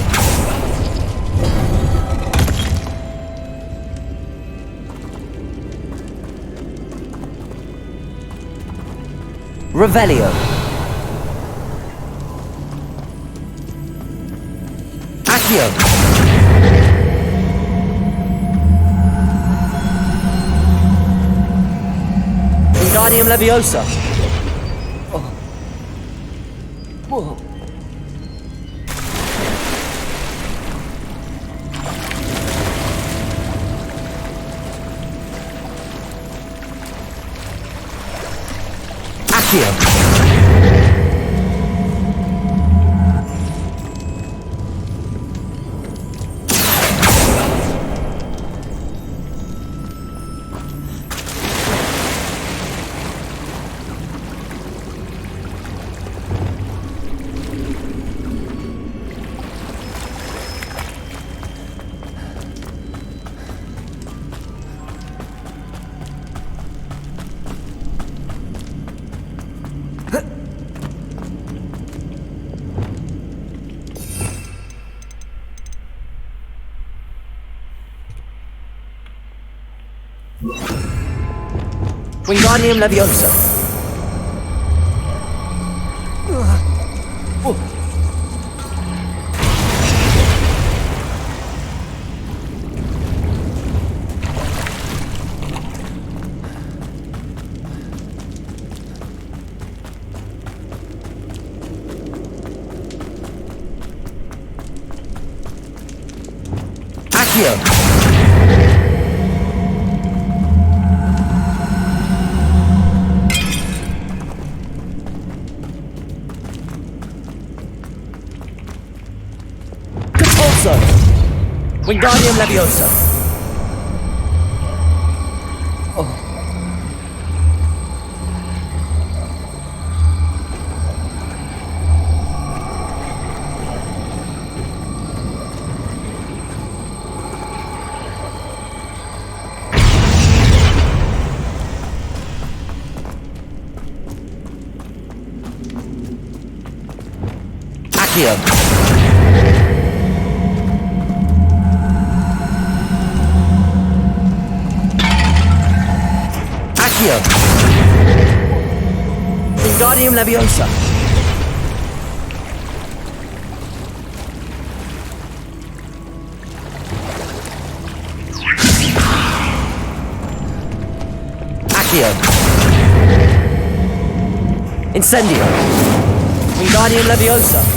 Revelio. Accio. Wingardium Leviosa. Whoa. Accio. Wingardium Leviosa. Accio. Wingardium Leviosa. Accio. Wingardium Leviosa. Accio. Incendio. Wingardium Leviosa.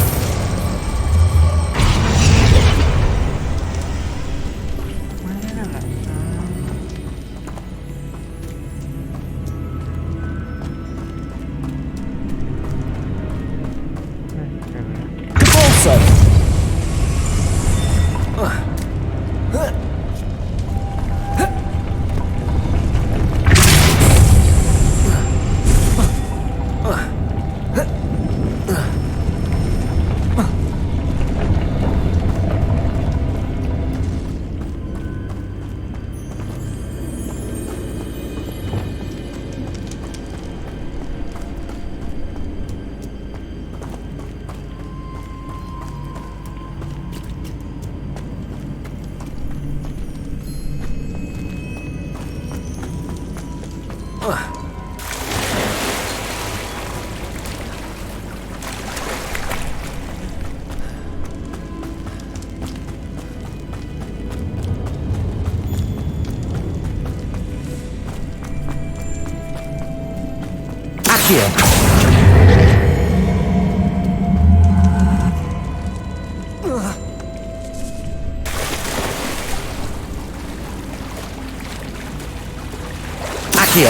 Accio.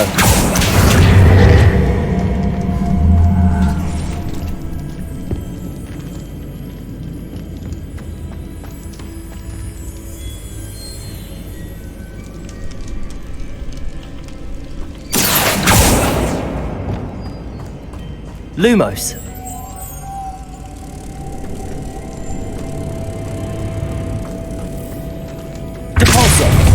Lumos. Depulso.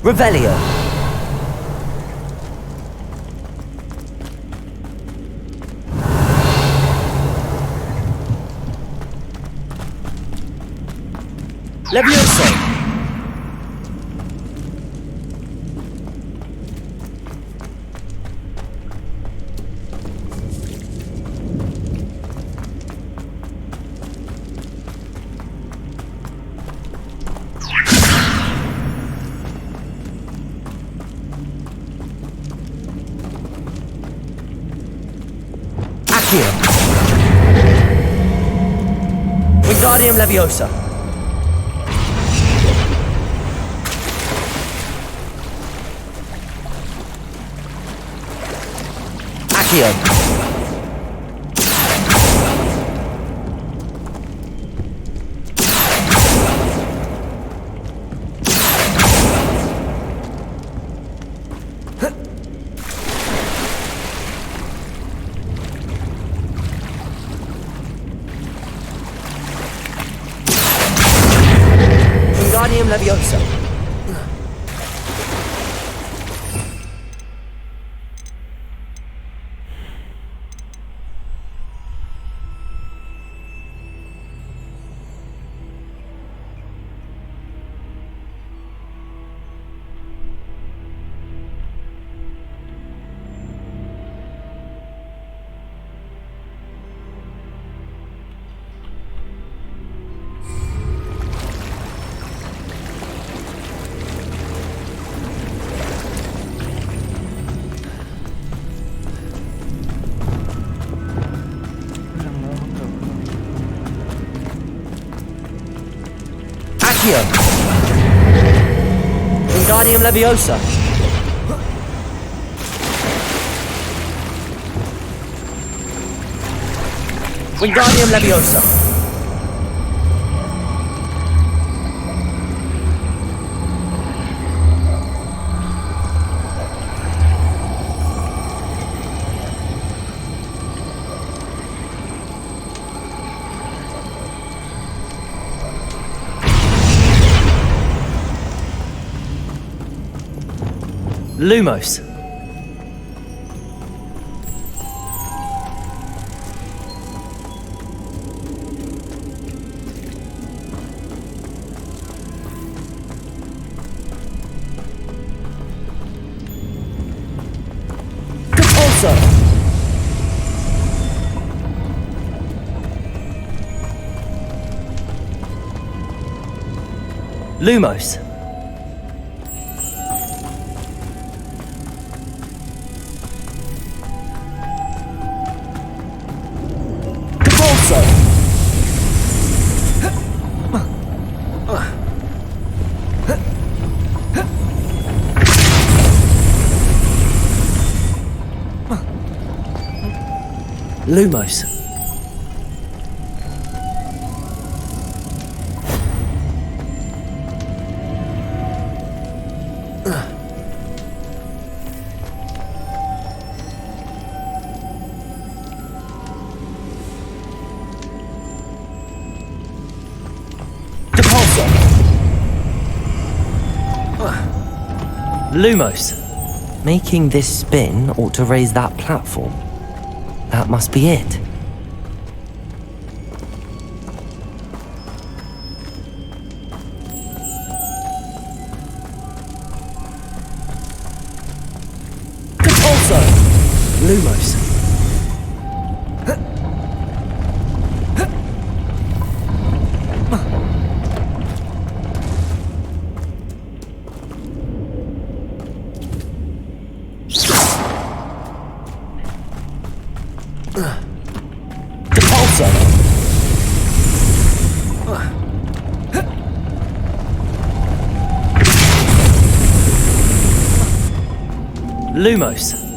Revelio. Levioso. Accio. Wingardium Leviosa. Accio. Wingardium Leviosa. Accio. Wingardium Leviosa. Wingardium Leviosa. Lumos. Depulso. Lumos. Lumos. Depulso. Lumos. Making this spin ought to raise that platform. That must be it. Lumos. Lumos.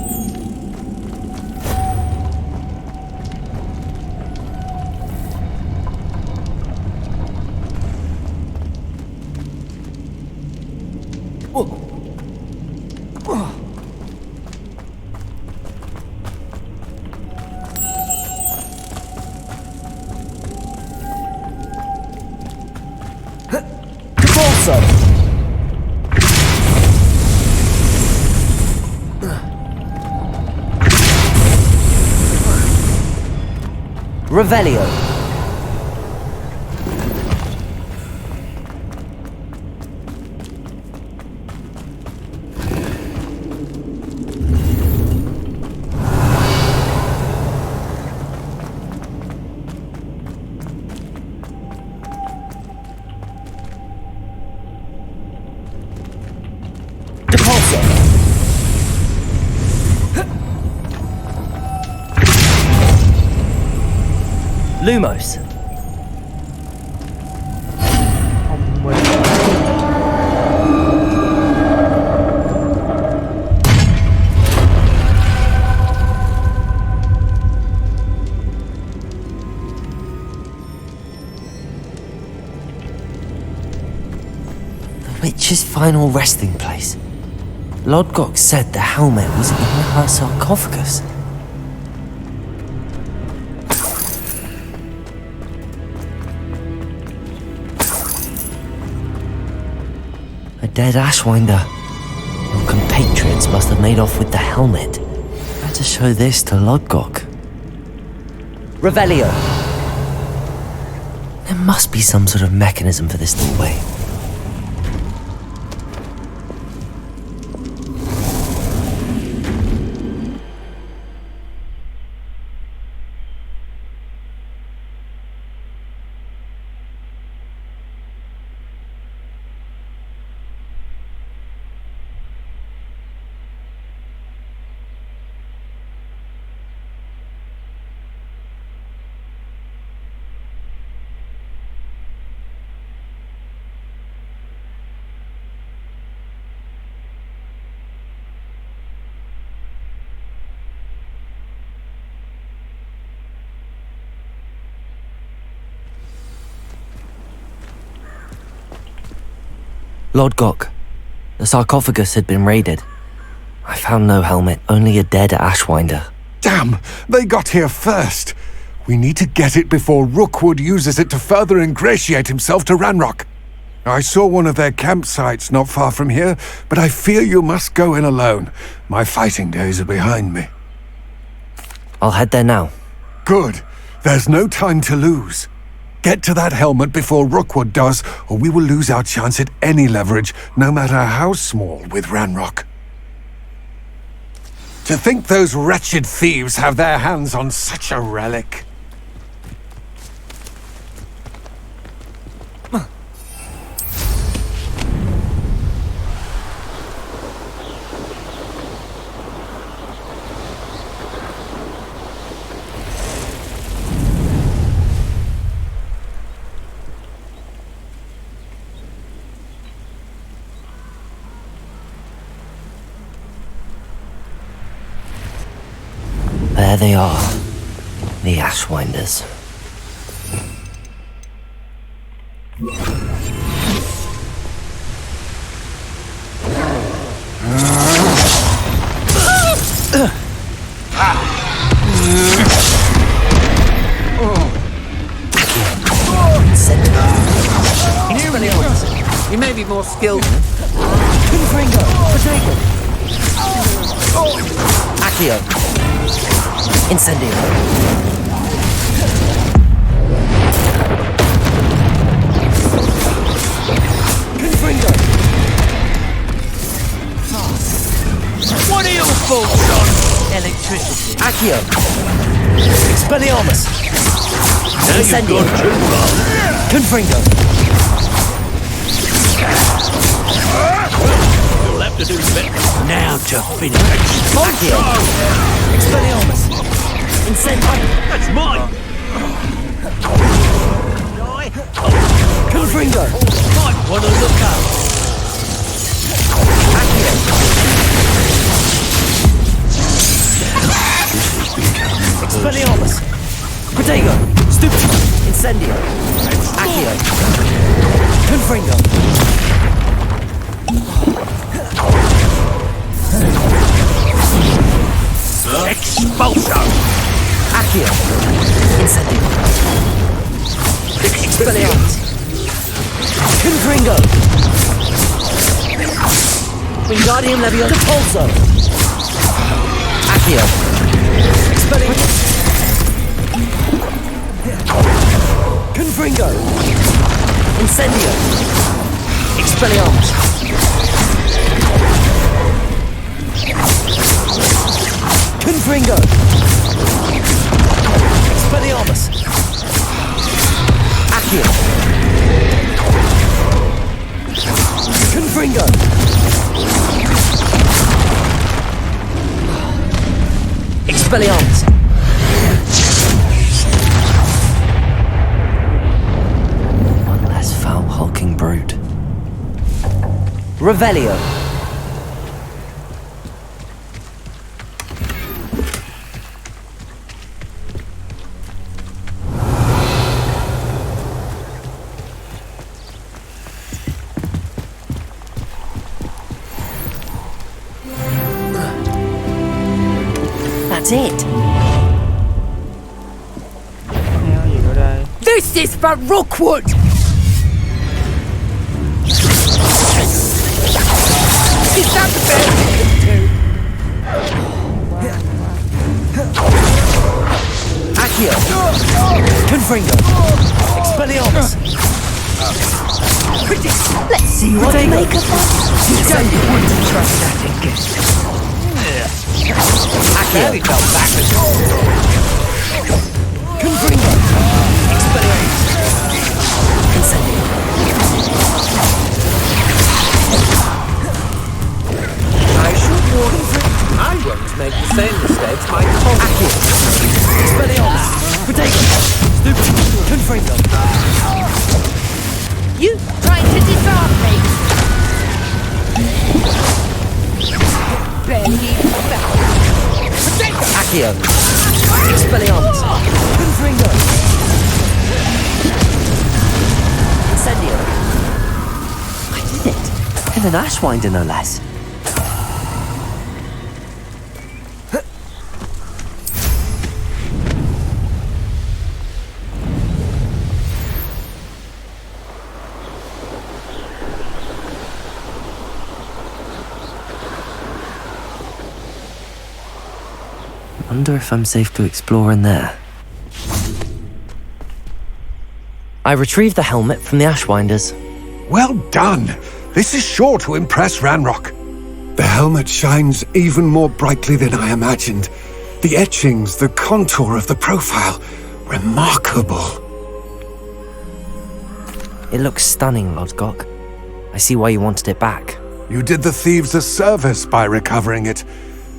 Revelio. Lumos. The witch's final resting place. Lodgok said the helmet was in her sarcophagus. Dead Ashwinder. Your compatriots must have made off with the helmet. Better show this to Lodgok. Revelio. There must be some sort of mechanism for this doorway. Lodgok. The sarcophagus had been raided. I found no helmet, only a dead Ashwinder. Damn! They got here first! We need to get it before Rookwood uses it to further ingratiate himself to Ranrock. I saw one of their campsites not far from here, but I fear you must go in alone. My fighting days are behind me. I'll head there now. Good. There's no time to lose. Get to that helmet before Rookwood does, or we will lose our chance at any leverage, no matter how small, with Ranrock. To think those wretched thieves have their hands on such a relic. There they are, the Ashwinders. You may be more skilled. Accio. Incendio. What are your faults on? Electricity. Accio. Expelliarmus. Incendio. Confringo. You'll have to do better. Now to finish. Accio. Expelliarmus. Incendio. That's mine. Confringo. Might want to look up. Accio. Expelliarmus. Protego. Stupid. Incendio. Accio. Confringo. Expulso. Accio. Incendio. Expelliarmus. Confringo. Wingardium Leviosa Pulso. Accio. Expelliarmus. Confringo. Incendio. Expelliarmus. Confringo. Expelliarmus. Accio. Confringo. Expelliarmus. One less foul-hulking brute. Revelio. That's it. This is for Rookwood! Is that the best you can do? Accio. Confringo. Expelliarmus. Let's see what they make of that. You wouldn't trust that again. Accio. Confringo. Expelliarmus. Incendio. I should warn you. I won't make the same mistakes my colleagues. Accio. Expelliarmus. Protego. Stupid. Confringo. You trying to disarm me? Barely even back. Accio. Expelliarmus. Confringo. Incendio. I did it. And an Ashwinder, no less. Wonder if I'm safe to explore in there. I retrieved the helmet from the Ashwinders. Well done. This is sure to impress Ranrock. The helmet shines even more brightly than I imagined. The etchings, the contour of the profile, remarkable. It looks stunning, Lodgok. I see why you wanted it back. You did the thieves a service by recovering it.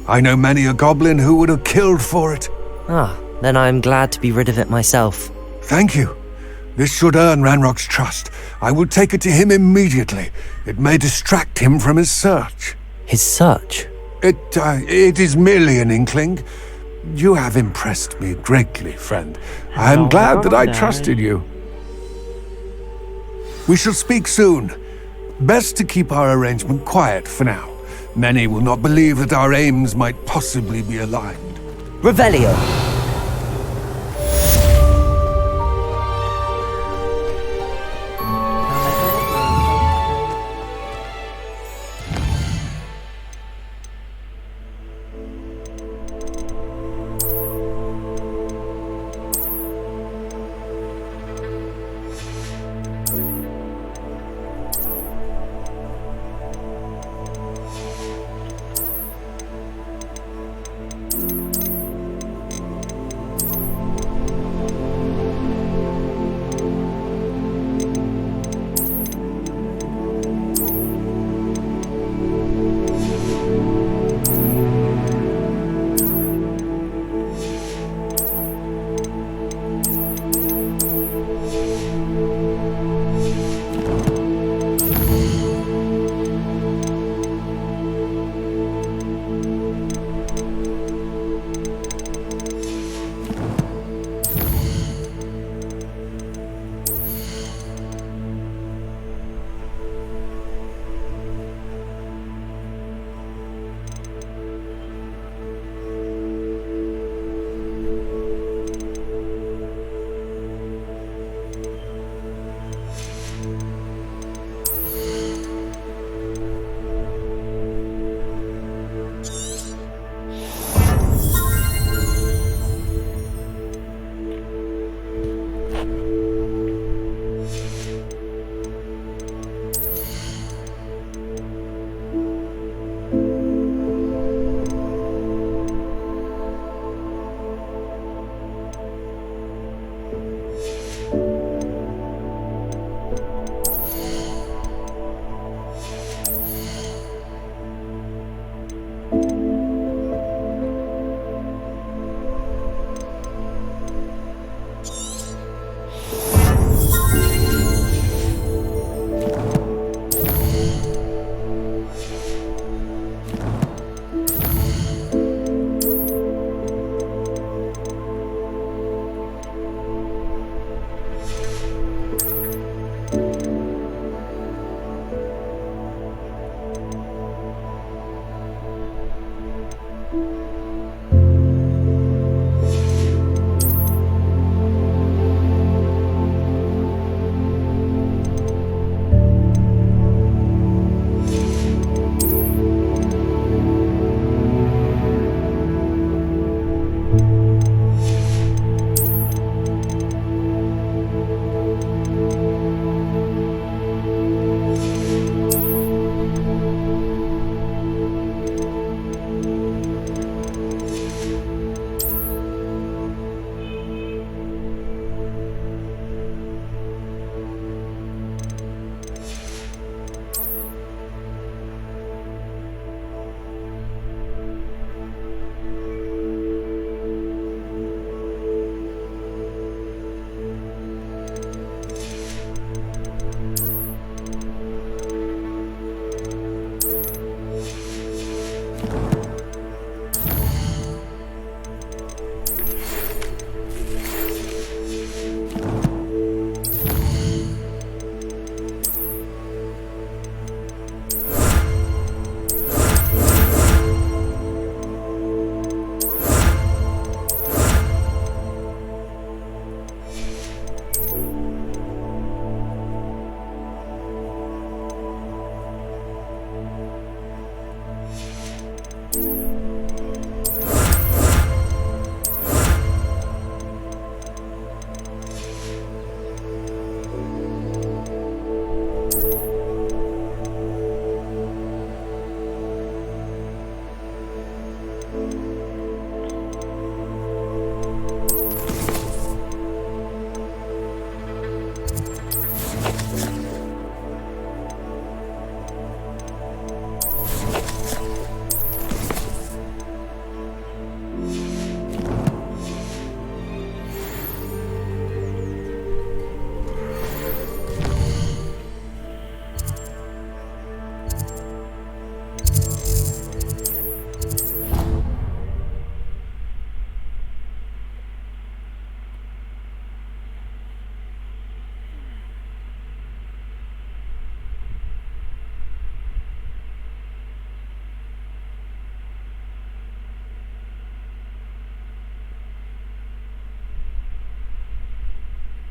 I know many a goblin who would have killed for it. Ah, then I'm glad to be rid of it myself. Thank you. This should earn Ranrock's trust. I will take it to him immediately. It may distract him from his search. His search? It is merely an inkling. You have impressed me greatly, friend. I am glad that I trusted you. We shall speak soon. Best to keep our arrangement quiet for now. Many will not believe that our aims might possibly be aligned. Revelio.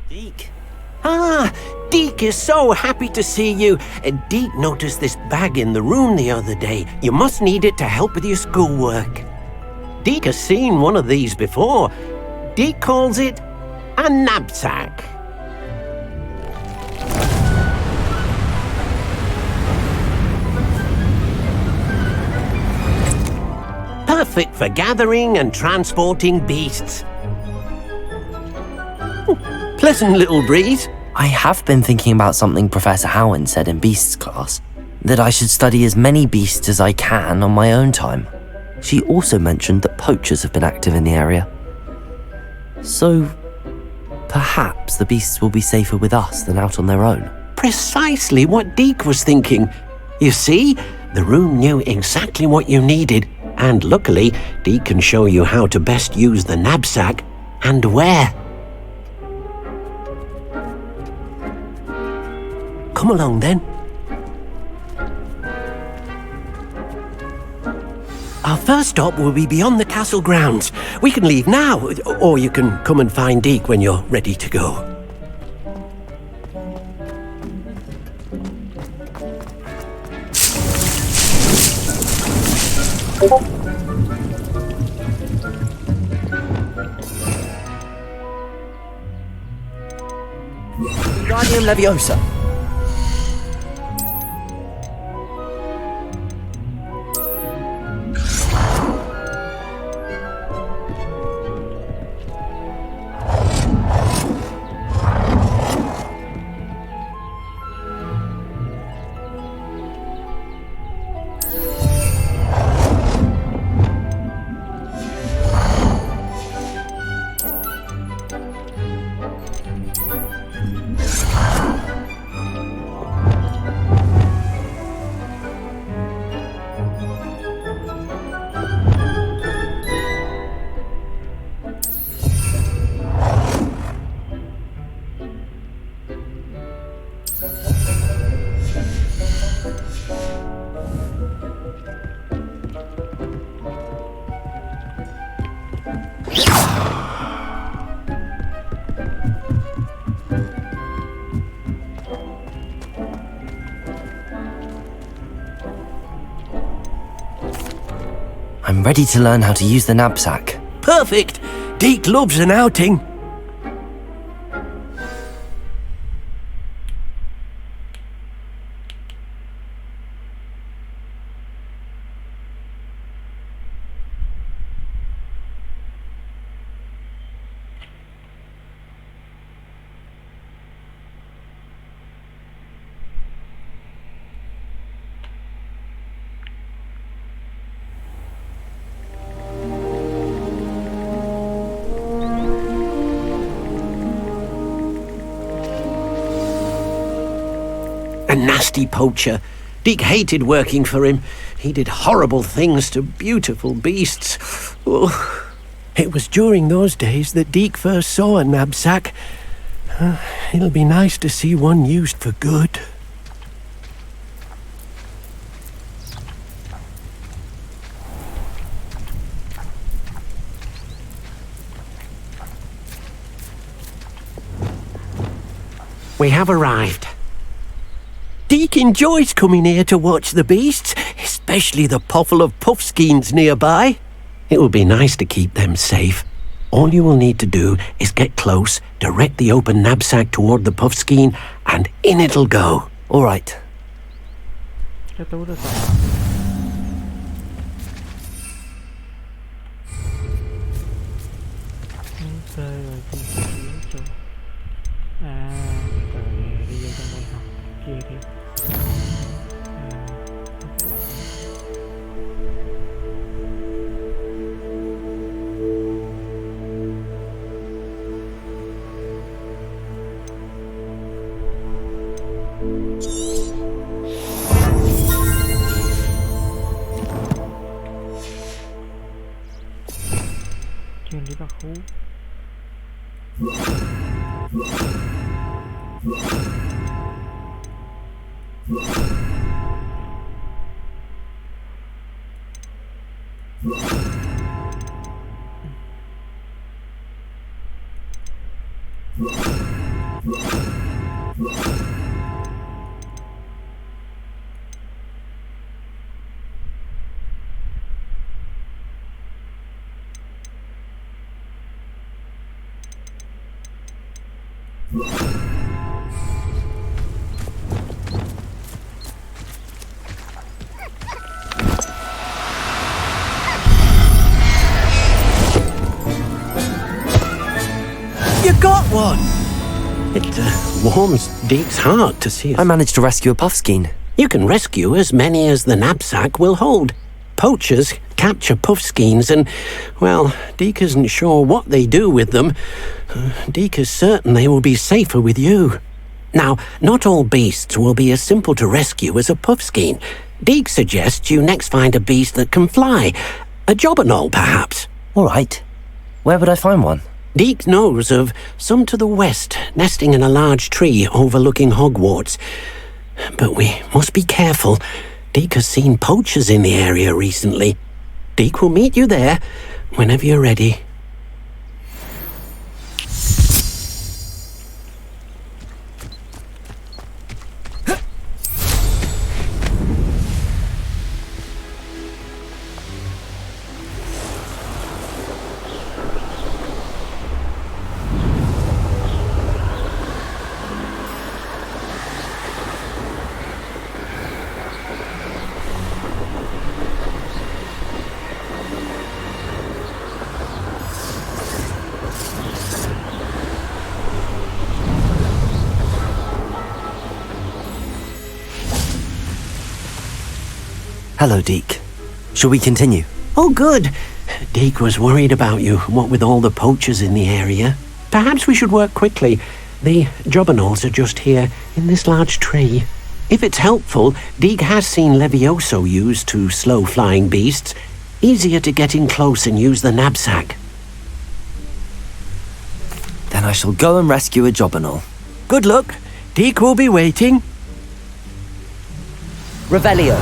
Deke. Ah, Deke is so happy to see you. Deke noticed this bag in the room the other day. You must need it to help with your schoolwork. Deke has seen one of these before. Deke calls it a knapsack. Perfect for gathering and transporting beasts. Pleasant little breeze. I have been thinking about something Professor Howard said in Beasts class, that I should study as many beasts as I can on my own time. She also mentioned that poachers have been active in the area. So, perhaps the beasts will be safer with us than out on their own. Precisely what Deke was thinking. You see, the room knew exactly what you needed, and luckily, Deke can show you how to best use the knapsack and where. Come along then. Our first stop will be beyond the castle grounds. We can leave now, or you can come and find Deke when you're ready to go. Guardian Leviosa. I'm ready to learn how to use the knapsack. Perfect! Deke loves an outing. A nasty poacher. Deke hated working for him. He did horrible things to beautiful beasts. Oh, it was during those days that Deke first saw a knapsack. It'll be nice to see one used for good. We have arrived. Deke enjoys coming here to watch the beasts, especially the potful of puffskeins nearby. It will be nice to keep them safe. All you will need to do is get close, direct the open knapsack toward the puffskein, and in it'll go. All right. Chuyện đi vào khu. You got one! It warms Deke's heart to see us. I managed to rescue a puffskein. You can rescue as many as the knapsack will hold. Poachers capture puffskeins and, well, Deke isn't sure what they do with them. Deke is certain they will be safer with you. Now, not all beasts will be as simple to rescue as a puffskein. Deke suggests you next find a beast that can fly. A jobberknoll, perhaps. All right. Where would I find one? Deke knows of some to the west, nesting in a large tree overlooking Hogwarts. But we must be careful. Deke has seen poachers in the area recently. Deke will meet you there whenever you're ready. Hello, Deke. Shall we continue? Oh, good. Deke was worried about you, what with all the poachers in the area. Perhaps we should work quickly. The jobberknolls are just here, in this large tree. If it's helpful, Deke has seen Levioso used to slow flying beasts. Easier to get in close and use the knapsack. Then I shall go and rescue a jobberknoll. Good luck. Deke will be waiting. Revelio.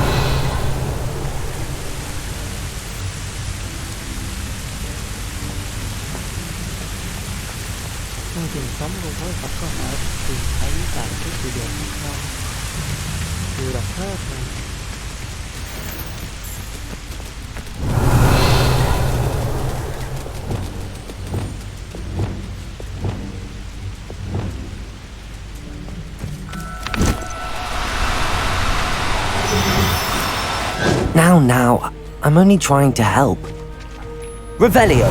Truyền sống luôn với Phật có thể tìm thấy tại các địa điểm khác nhau. Vừa đọc hết này. Now, I'm only trying to help. Revelio.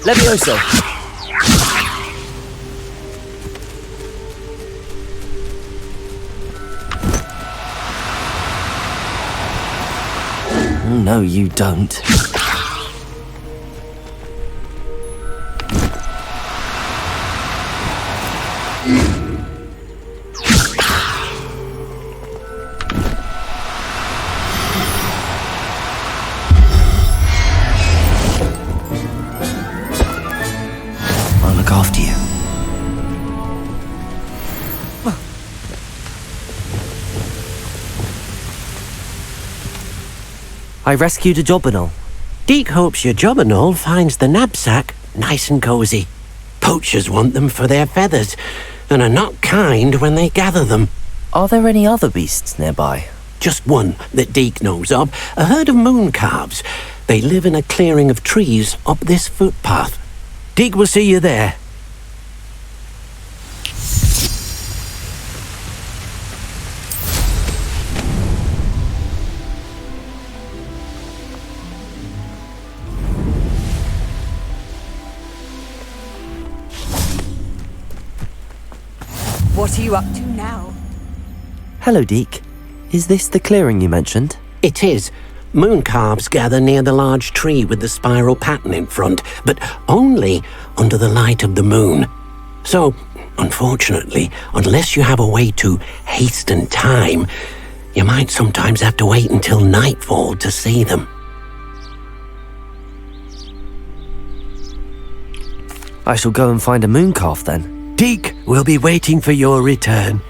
Levioso. No, you don't. I'll look after you. I rescued a jobberknoll. Deke hopes your jobberknoll finds the knapsack nice and cozy. Poachers want them for their feathers, and are not kind when they gather them. Are there any other beasts nearby? Just one that Deke knows of, a herd of moon calves. They live in a clearing of trees up this footpath. Deke will see you there. What are you up to now? Hello, Deke. Is this the clearing you mentioned? It is. Moon calves gather near the large tree with the spiral pattern in front, but only under the light of the moon. So, unfortunately, unless you have a way to hasten time, you might sometimes have to wait until nightfall to see them. I shall go and find a moon calf then. Deke will be waiting for your return.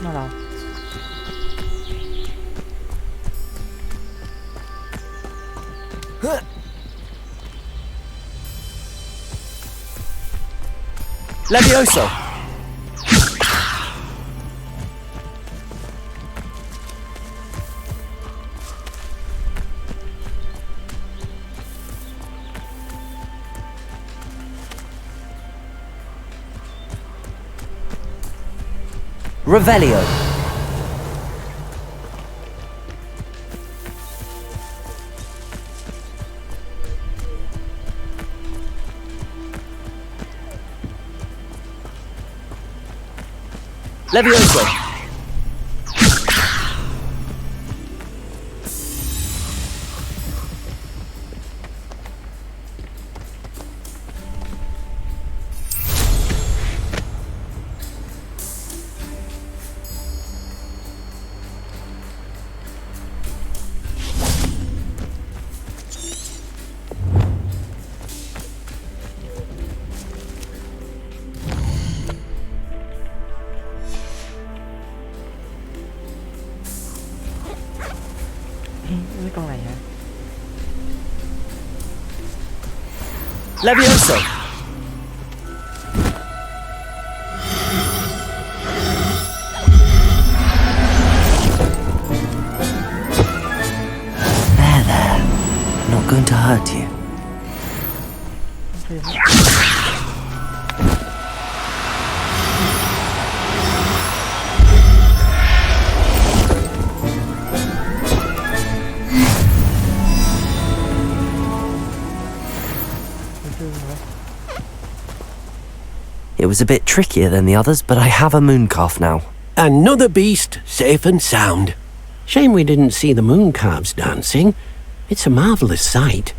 Nào đâu? Levioso! Revelio. Levioso! Mấy con này hả? Levioso! There. Not going to hurt you. It was a bit trickier than the others, but I have a moon calf now. Another beast, safe and sound. Shame we didn't see the moon calves dancing. It's a marvellous sight.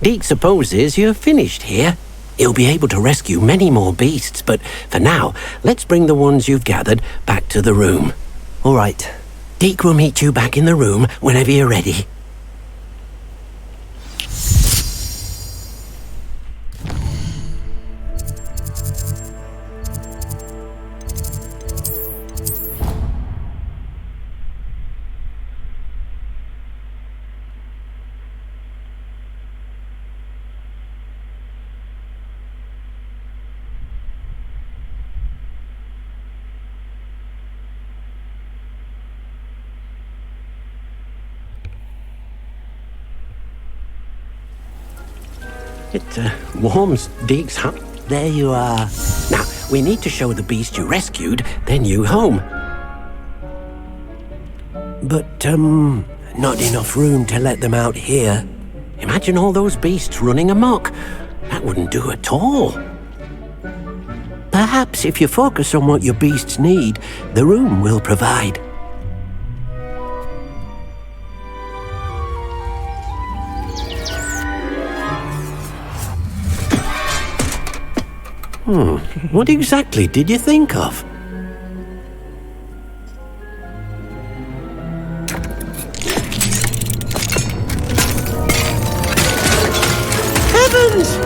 Deke supposes you're finished here. He'll be able to rescue many more beasts, but for now, let's bring the ones you've gathered back to the room. All right. Deke will meet you back in the room whenever you're ready. It warms Deke's heart. There you are. Now, we need to show the beast you rescued their new home. But, not enough room to let them out here. Imagine all those beasts running amok. That wouldn't do at all. Perhaps if you focus on what your beasts need, the room will provide. What exactly did you think of? Heavens!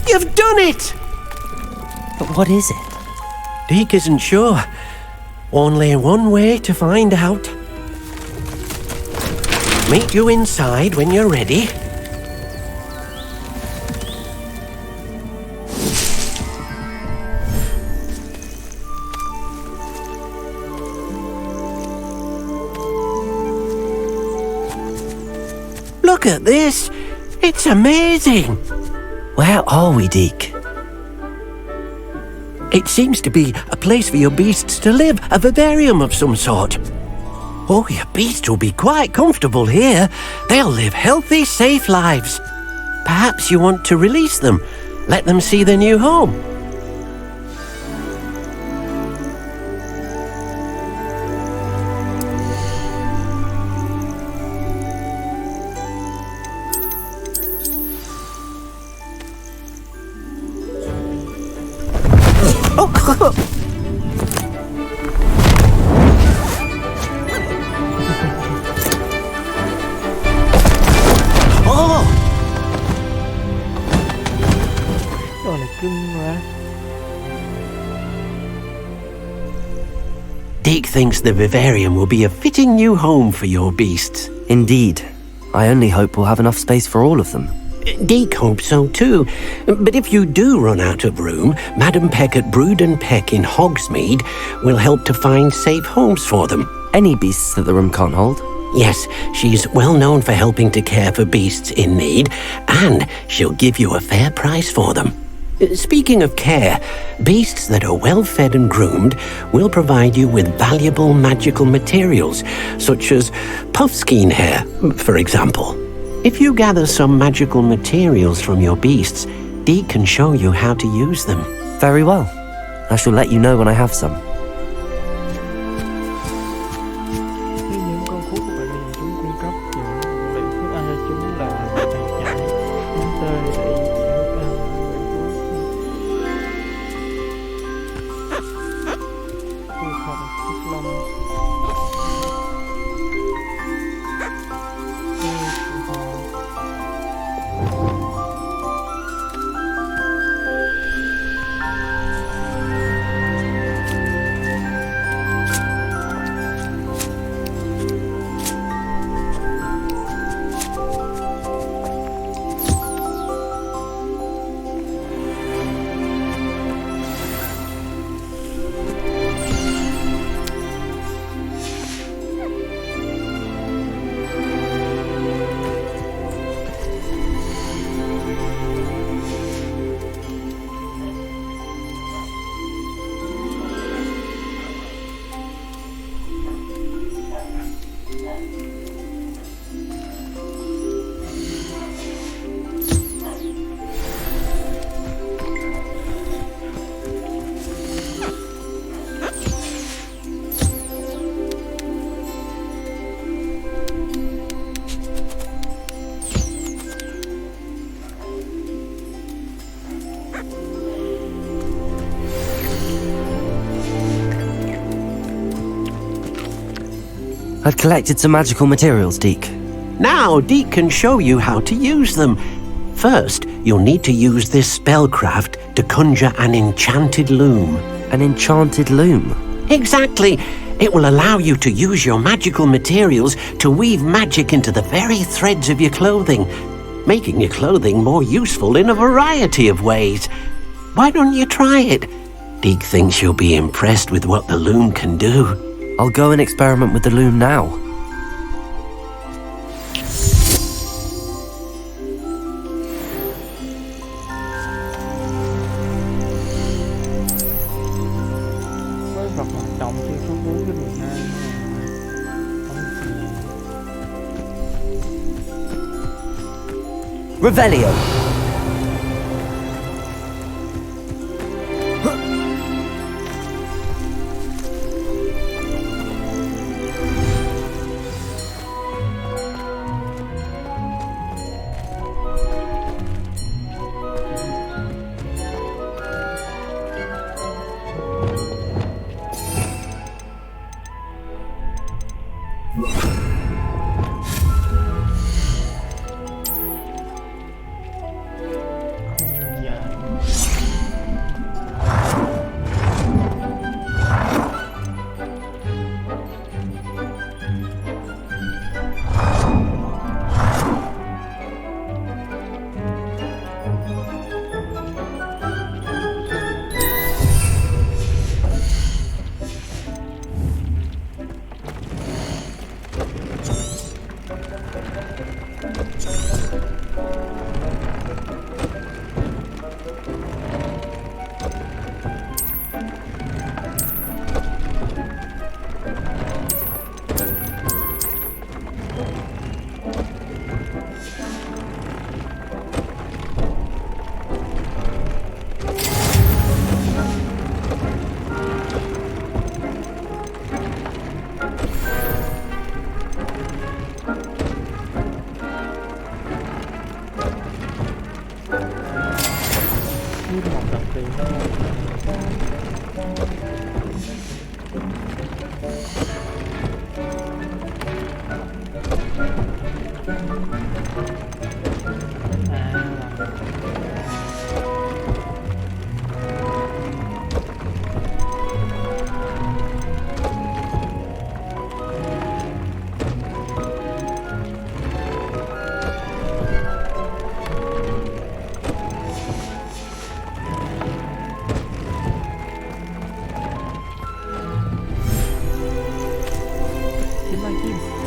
You've done it! But what is it? Deke isn't sure. Only one way to find out. Meet you inside when you're ready. Look at this! It's amazing! Where are we, Deke? It seems to be a place for your beasts to live, a vivarium of some sort. Oh, your beasts will be quite comfortable here. They'll live healthy, safe lives. Perhaps you want to release them, let them see their new home. thinks the vivarium will be a fitting new home for your beasts. Indeed. I only hope we'll have enough space for all of them. Deke hopes so too. But if you do run out of room, Madam Peck at Brood and Peck in Hogsmeade will help to find safe homes for them. Any beasts that the room can't hold? Yes, she's well known for helping to care for beasts in need, and she'll give you a fair price for them. Speaking of care, beasts that are well fed and groomed will provide you with valuable magical materials, such as puffskein hair, for example. If you gather some magical materials from your beasts, Dee can show you how to use them. Very well. I shall let you know when I have some. Những con khúc của bạn này chúng cung cấp những vị thuốc ăn cho chúng là trà chảy, mắm tơi để dưỡng ăn vị thuốc thu thập thuốc long. I've collected some magical materials, Deke. Now, Deke can show you how to use them. First, you'll need to use this spellcraft to conjure an enchanted loom. An enchanted loom? Exactly. It will allow you to use your magical materials to weave magic into the very threads of your clothing, making your clothing more useful in a variety of ways. Why don't you try it? Deke thinks you'll be impressed with what the loom can do. I'll go and experiment with the loom now. Với vật hoạt động trên số 4 đến 12 Revelio. Chính loài chim.